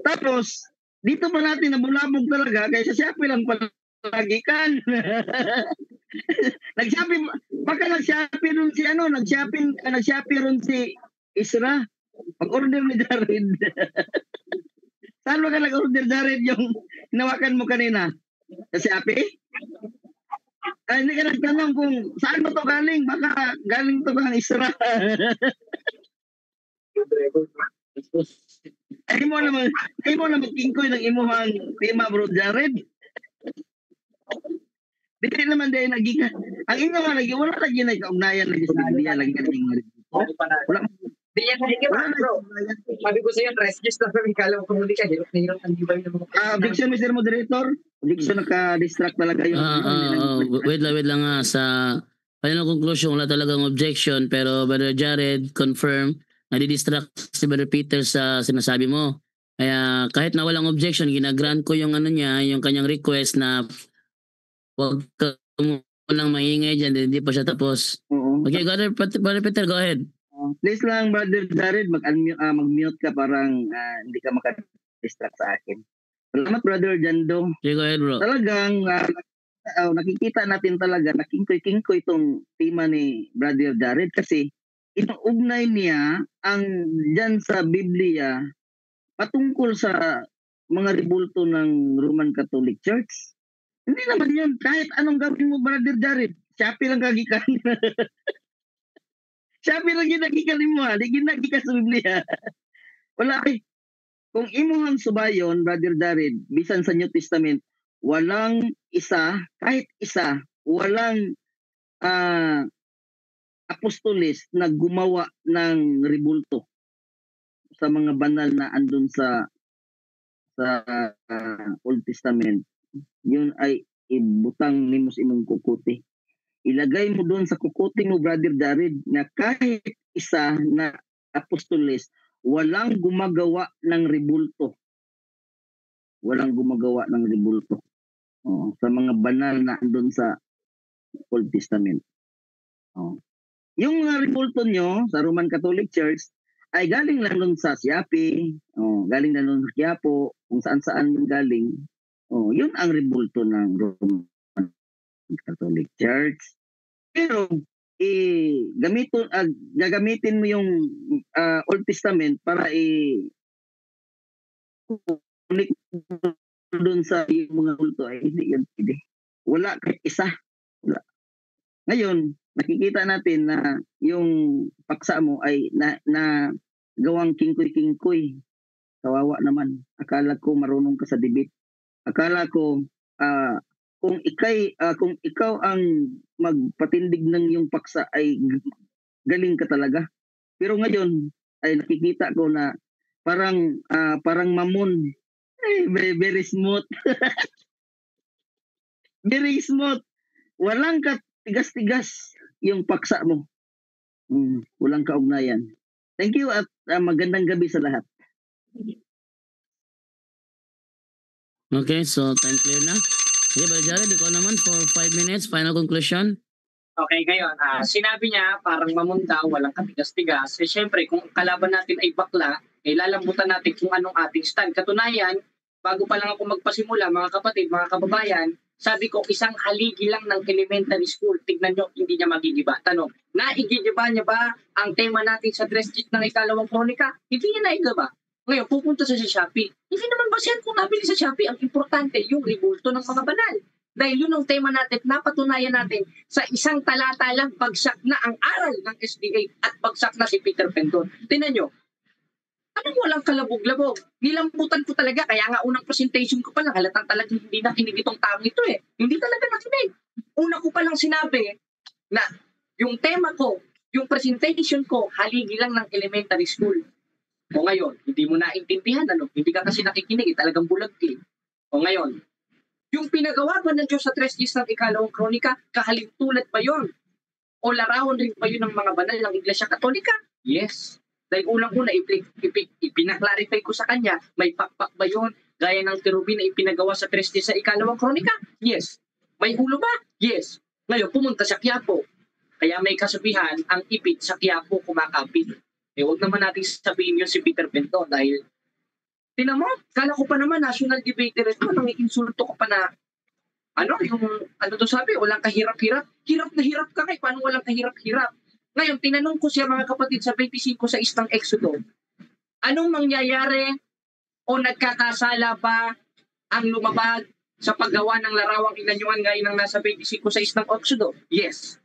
Tapos, dito pa natin nabulabog talaga kaya sa Shopee lang palagikan. Baka nag-Shopee ron si Isra. Pag-order ni Jared. Saan ba ka nag-order, Jared, yung hinawakan mo kanina? Sa Shopee? Hindi ka nagtanong kung saan mo to galing. Baka galing to kang Isra. Ay mo naman kingkoy ng imuhang tema, bro, Jared. Dili naman dahil naging ang inyo nga wala lagi na kaugnayan lagi sa Biblia lagi kaning wala. Diyan na higit, bro. Sabi ko sa'yo, rescue na kami. Kala mo kumuli ka. Hirap na hirap ang gibay ng mga... Objection, Mr. Moderator. Objection, naka-distract talaga yung... Wait lang nga. Sa final conclusion, wala talagang objection. Pero Brother Jared, confirm, nadi-distract si Brother Peter sa sinasabi mo. Kaya kahit na walang objection, ginagrant ko yung yung kanyang request na huwag ka munang maingay dyan. Hindi pa siya tapos. Okay, Brother Peter, go ahead. Please lang, Brother Jared, mag-mute ka parang hindi ka maka-distract sa akin. Salamat, Brother Jando. Okay, go ahead, bro. Talagang nakikita natin talaga, nakingkoy-kingkoy itong tema ni Brother Jared kasi inuugnay niya ang dyan sa Biblia patungkol sa mga ribulto ng Roman Catholic Church. Hindi naman yun. Kahit anong gawin mo, Brother Jared, Shopee lang kagikan. Shopee lang ginagikan mo, di ginagikan sa Biblia. Wala ay. Kung imuhang subayon, Brother Jared, bisan sa New Testament, walang isa, kahit isa, walang apostolis na gumawa ng ribulto sa mga banal na andun sa Old Testament. Yun ay ibutang nimo sa imong kukuti. Ilagay mo doon sa kukuti mo, Brother Jared, na kahit isa na apostolis, walang gumagawa ng ribulto. Walang gumagawa ng ribulto. Sa mga banal na andun sa Old Testament. Yung mga ribulto nyo sa Roman Catholic Church ay galing lang doon sa Siapi, galing lang doon sa Quiapo, kung saan-saan yung galing. Yun ang ribulto ng Roman Catholic Church. Pero gagamitin mo yung Old Testament para connect doon sa mga kulto ay hindi yan pwede. Wala kahit isa. Wala. Ngayon, nakikita natin na yung paksa mo ay na gawang kingkoy-kingkoy. Kawawa naman. Akala ko marunong ka sa debate. Akala ko kung ikaw ang magpatindig ng yung paksa ay galing ka talaga. Pero ngayon ay nakikita ko na parang mamon. Very smooth. Very smooth. Walang tigas-tigas yung paksa mo. Walang kaugnayan. Thank you at magandang gabi sa lahat. Okay, so time clear na. Okay, Brother Jared, ikaw naman for 5 minutes, final conclusion. Okay, ngayon, sinabi niya parang mamunta, walang katigas-tigas. Siyempre, kung kalaban natin ay bakla, lalambutan natin kung anong ating stand. Katunayan, bago pa lang ako magpasimula, mga kapatid, mga kababayan, sabi ko, isang haligi lang ng elementary school. Tignan nyo, hindi niya magigiba. Tanong, naigigiba niya ba ang tema natin sa dress sheet ng ikalawang kronika? Hindi niya naigiba. Ngayon, pupunta sa Shopee. Hindi naman basihan kung nabili sa Shopee. Ang importante, yung ribulto ng mga banal. Dahil yun ang tema natin, napatunayan natin sa isang talata lang, bagsak na ang aral ng SDA at bagsak na si Peter Penton. Tingnan nyo, anong walang kalabog-labog? Nilambutan ko talaga, kaya nga unang presentation ko pa lang, halatang talagang hindi nakinig itong taong ito eh. Hindi talaga nakinig. Una ko pa lang sinabi na yung tema ko, yung presentation ko, haligi lang ng elementary school. O ngayon, hindi mo naintindihan, hindi ka kasi nakikinig, talagang bulag eh. O ngayon, yung pinagawa ba ng Diyos sa 3 days ng ikalawang kronika, kahalintulad ba yun? O larawan rin ba yun ng mga banal ng Iglesia Katolika? Yes. Dahil unang-una, ipinaklarify ko sa kanya, may pakpak ba yun? Gaya ng cherubim na ipinagawa sa 3 days sa ikalawang kronika? Yes. May ulo ba? Yes. Ngayon, pumunta sa Quiapo. Kaya may kasabihan, ang ipit sa Quiapo kumakapit. Huwag naman natin sabihin yun si Peter Penton dahil tinan mo, kala ko pa naman national debater ito, nang insulto ko pa na sabi, walang kahirap-hirap. Hirap na hirap ka kay, paano walang kahirap-hirap? Ngayon, tinanong ko siya mga kapatid sa 25 sa istang Exodo, anong mangyayari o nagkakasala ba ang lumabag sa paggawa ng larawang inanyuan ngayon ng nasa 25 sa istang Exodo? Yes.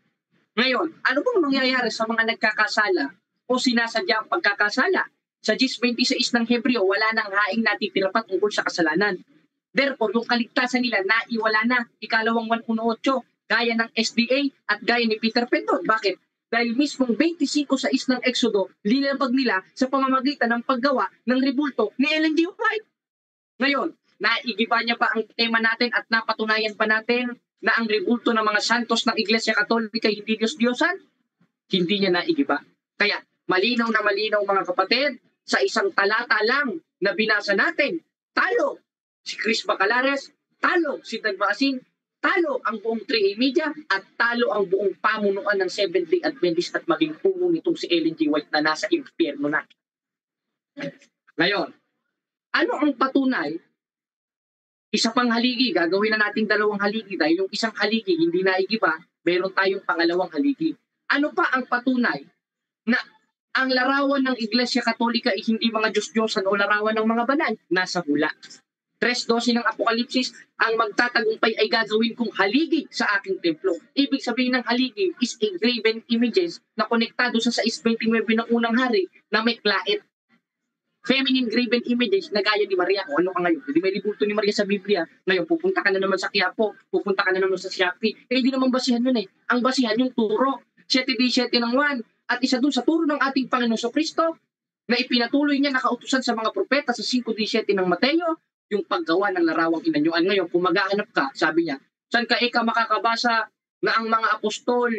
Ngayon, ano bang mangyayari sa mga nagkakasala o sinasadya ang pagkakasala? Sa 10:26 ng Hebreo, wala nang haing natitira pa tungkol sa kasalanan. Therefore, yung kaligtasan nila naiwala na, ikalawang 1:18, gaya ng SDA at gaya ni Peter Penton. Bakit? Dahil mismong 25 sa ng Exodo, linabag nila sa pamamagitan ng paggawa ng ribulto ni Ellen G. White. Ngayon, naigiba niya pa ang tema natin at napatunayan pa natin na ang ribulto ng mga santos ng Iglesia Katolika hindi Diyos-Diyosan? Hindi niya naigiba. Kaya, malinaw na malinaw mga kapatid, sa isang talata lang na binasa natin, talo si Chris Bacalares, talo si Dan Maasin, talo ang buong 3A Media, at talo ang buong pamunuan ng Seventh-day Adventist at maging puno nitong si Ellen G. White na nasa impyerno na. Ngayon, ano ang patunay? Isa pang haligi, gagawin na nating 2 haligi dahil yung isang haligi hindi naigiba, meron tayong pangalawang haligi. Ano pa ang patunay na ang larawan ng Iglesia Katolika ay hindi mga Diyos-Diyosan o larawan ng mga banal? Nasa hula. 3:12 ng Apokalipsis, ang magtatagumpay ay gagawin kong haligi sa aking templo. Ibig sabihin ng haligi is a graven images na konektado sa 6:29 ng unang hari na may klait. Feminine graven images na gaya ni Maria. O ano ka ngayon? Hindi may libulto ni Maria sa Biblia. Ngayon, pupunta ka na naman sa Quiapo, pupunta ka na naman sa Shopee. Eh, hindi naman basihan yun eh. Ang basihan yung turo. 7:7 ng 1. At isa dun sa turo ng ating Panginoon sa Kristo na ipinatuloy niya nakautusan sa mga propeta sa 5:17 ng Mateo, yung paggawa ng larawang inanyuan. Ngayon, kung maghahanap ka, sabi niya, saan ka makakabasa na ang mga apostol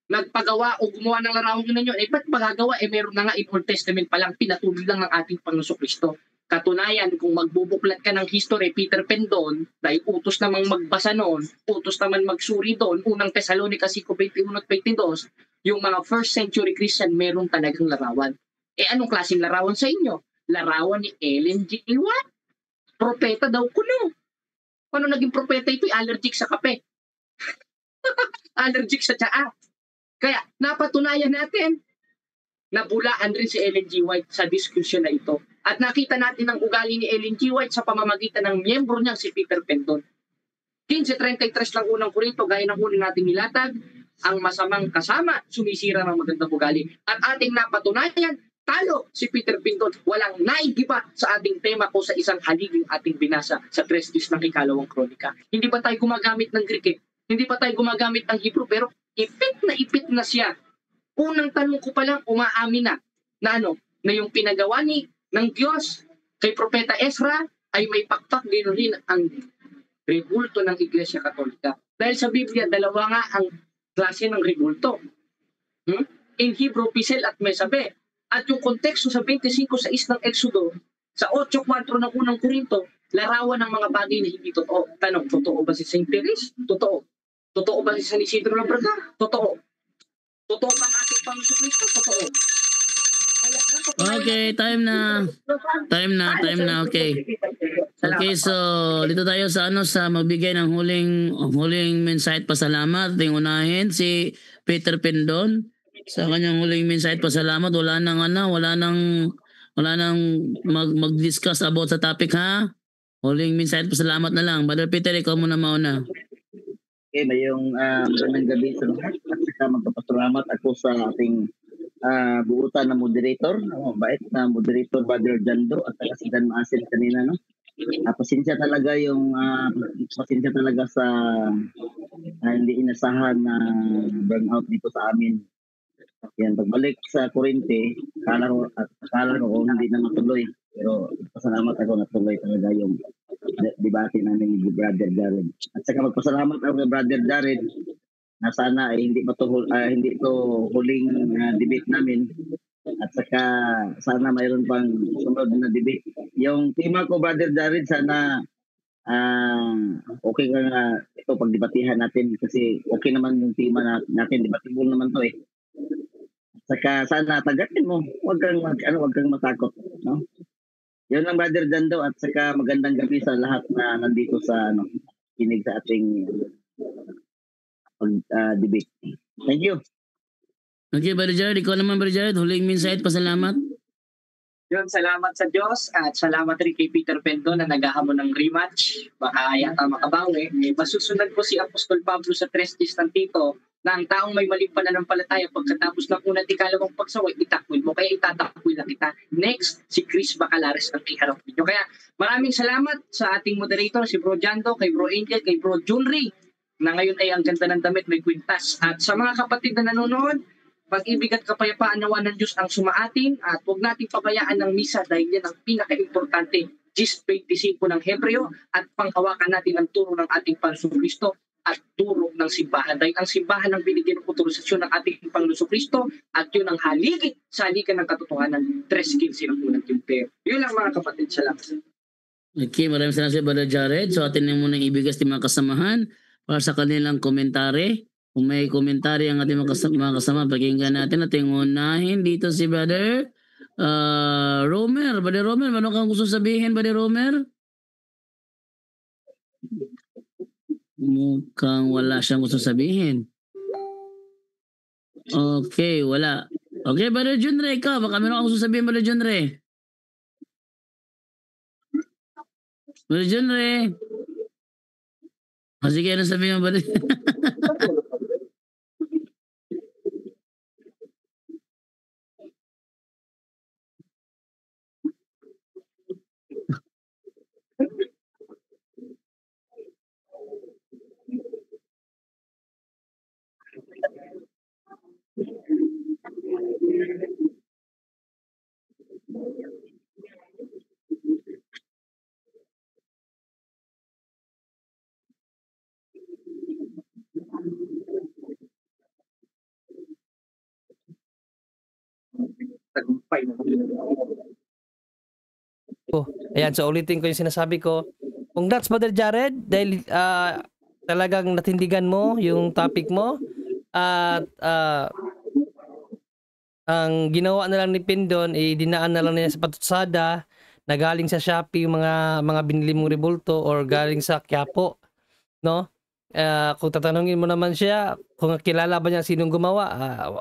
nagpagawa o gumawa ng larawang inanyuan? Eh, ba't magagawa? Eh, meron na nga in Old Testament pa lang, pinatuloy lang ng ating Panginoon Kristo. Katunayan, kung magbubuklat ka ng history, Peter Pendon, dahil utos namang magbasa noon, utos naman magsuri doon, unang Thessalonica 5:21 at 22, yung mga first century Christian, meron talagang larawan. Eh, anong klaseng larawan sa inyo? Larawan ni Ellen G. White. Propeta daw kuno. Paano naging propeta ito? Allergic sa kape. Allergic sa tsaa. Kaya napatunayan natin na bulaan rin si Ellen G. White sa diskusyon na ito. At nakita natin ang ugali ni Ellen G. White sa pamamagitan ng miyembro niyang si Peter Pendon. 15:33 lang unang Korinto, gaya ng unang nating nilatag, ang masamang kasama sumisira ng magandang ugali. At ating napatunayan, talo si Peter Pendon, walang naigiba sa ating tema ko sa isang haliging ating binasa sa 3:10 ng ikalawang kronika. Hindi ba tayo gumagamit ng Greek eh? Hindi pa tayo gumagamit ng Hebrew, pero ipit na siya. Unang tanong ko pa lang, umaamin na na yung pinagawa ng Diyos kay Propeta Ezra ay may pakpak din rin ang rebulto ng Iglesia Katolika. Dahil sa Biblia, dalawa nga ang klase ng rebulto. In Hebrew, pisel at mesabe. At yung konteksto sa 25:6 ng Exodo, sa 8:4 ng unang Korinto, larawan ng mga bagay na hindi totoo. Tanong, totoo ba si St. Therese? Totoo. Totoo ba si San Isidro Labrador? Totoo. Totoo ba ang ating Panginoon Kristo? Totoo. Okay, time na. Okay. Okay, so dito tayo sa sa magbigay ng huling mensahe at pasalamat. Ating unahin si Peter Pendon sa kanyang huling mensahe at pasalamat. Wala nang mag-discuss about sa topic, ha. Huling mensahe at pasalamat na lang. Brother Peter, ikaw muna mauna. Okay, mayong magandang gabi sa lahat. At saka magpapasalamat ako sa ating buutan na moderator, bait na moderator, Brother Jando, at saka si Dan Maasin kanina, no? Pasensya talaga sa hindi inasahan na burnout dito sa amin. Yan, pagbalik sa Corinte, akala ko hindi na matuloy. Pero pasalamat ako natuloy talaga yung debate namin ni Brother Jared. At saka magpasalamat ako kay Brother Jared na sana hindi ito huling debate namin. At saka sana mayroon pang sunod na debate. Yung tema ko, Brother Jared, sana okay ka nga ito pagdebatihan natin kasi okay naman yung tema natin, debatable naman to eh. Saka sana tagatin mo, wag kang matakot, no? Yun lang, Brother Jando, at saka magandang gabi sa lahat na nandito sa kinig sa ating debate. Thank you. Okay, Brother Jared, ikaw naman, Brother Jared, huling mensahe at pasalamat. Yun, salamat sa Diyos at salamat rin kay Peter Pendon na naghahamon ng rematch. Baka yata makabawi. Masusunod po si Apostol Pablo sa 3:10 ng Tito na ang taong may maling pananampalataya pagkatapos ng unang ikalawang pagsaway, itakwil mo. Kaya itatakwil na kita. Next, si Chris Bacalares ang iharap ninyo. Kaya maraming salamat sa ating moderator, si Bro Jando, kay Bro Angel, kay Bro Junri, na ngayon ay ang ganda ng damit, may kwintas. At sa mga kapatid na nanonood, pag-ibig at kapayapaan nawa ng Diyos ang sumaating at huwag nating pabayaan ng misa dahil yan ang pinaka-importante. 10:25 ng Hebreo at panghawakan natin ang turo ng ating Panginoon Kristo at turo ng simbahan. Dahil ang simbahan ang binigyan ng otorisasyon ng ating Panginoon Kristo at yun ang haligi sa halikan ng katotohanan. 3:15 ng unang Timoteo. Yun lang mga kapatid, salamat. Okay, maraming salamat sa Brother Jared. So atin muna ibigas ng mga kasamahan para sa kanilang komentary. Kung may komentary ang ating mga kasama, pakinggan natin. Ating unahin dito si Brother Romer. Brother Romer, ano kang gusto sabihin, Brother Romer? Mukhang wala siyang gusto sabihin. Okay, wala. Okay, Brother Junre, ikaw. Baka meron kang gusto sabihin, Brother Junre. Brother John Ray. Sige, ano sabihin mo ba? Tagumpay na. Ayan, so ulitin ko yung sinasabi ko. Congrats, Brother Jared, dahil talagang natindigan mo yung topic mo. At ang ginawa na lang ni Pindon, dinaan na lang niya sa patutsada na galing sa Shopee yung mga binili mong rebulto or galing sa Quiapo, no? Kung tatanungin mo naman siya kung kilala ba niya sinong gumawa,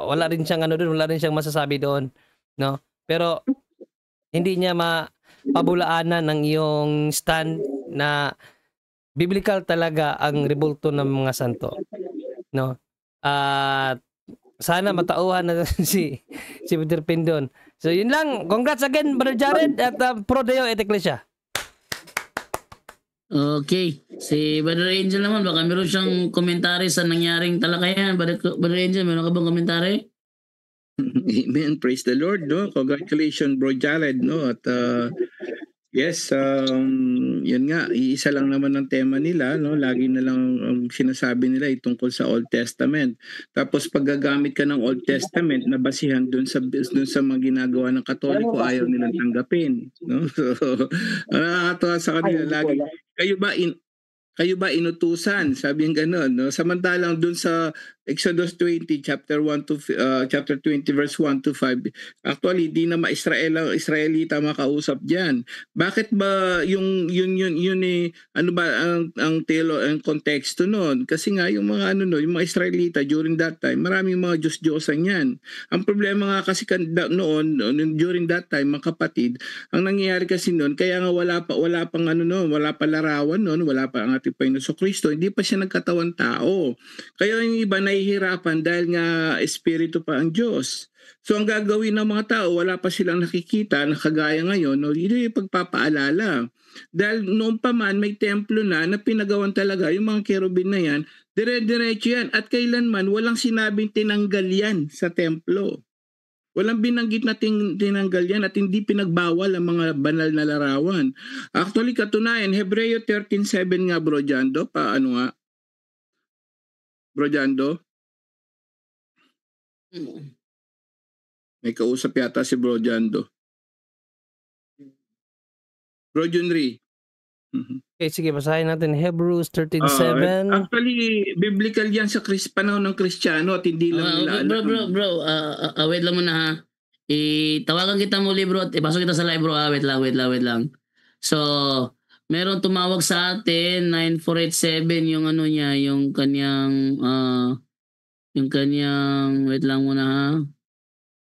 wala rin siyang wala rin siyang masasabi doon, no? Pero hindi niya mapabulaanan ng iyong stand na biblical talaga ang rebulto ng mga santo, no? At sana matauhan na si Brother Pindon. So yun lang. Congrats again, Brother Jared, at Pro Deo et Ecclesia. Okay. Si Brother Angel naman, baka meron siyang komentary sa nangyaring talakayan. Brother Angel, meron ka bang komentary? Amen. Praise the Lord, no? Congratulations, Bro Jared, no? At yes, yun nga, iisa lang naman ang tema nila, no? Lagi na lang ang sinasabi nila ay tungkol sa Old Testament. Tapos pag gagamit ka ng Old Testament na basihan dun sa mga ginagawa ng Katoliko, ayaw nilang tanggapin, no? So, nakakatawa sa kanila lagi. Kayo ba inutusan? Sabi yung gano'n, no? Samantalang dun sa Exodus 20 chapter 20 verse 1 to 5, actually di na Israelita makausap diyan. Bakit ba yun ano ba ang konteksto noon? Kasi nga yung mga yung mga Israelita during that time, maraming mga Diyos-Diyosan yan. Ang problema nga kasi noon during that time, mga kapatid, ang nangyayari kasi noon, kaya nga wala pa larawan noon, wala pa ang ating Panginoon Kristo, hindi pa siya nagkatawan tao. Kaya yung iba nahihirapan dahil nga espiritu pa ang Diyos. So ang gagawin ng mga tao, wala pa silang nakikita na kagaya ngayon, no, yun yung pagpapaalala. Dahil noon pa man may templo na pinagawan talaga yung mga kerubin na yan, dire-diretso yan. At kailanman walang sinabing tinanggal yan sa templo. Walang binanggit na tinanggal yan at hindi pinagbawal ang mga banal na larawan. Actually, katunayan, Hebreo 13:7 nga, Bro Jando, paano nga? Bro Jando? May kausap yata si Bro Jando. Bro Junri. Okay, sige, basahin natin Hebrews 13:7. Actually, biblical yan sa panahon ng Kristiyano at hindi lang nila alam. Bro, wait lang muna ha. Tawagan kita muli bro at ipasok kita sa live bro. Wait lang. So, meron tumawag sa atin 9487 yung yung kanyang wait lang muna ha.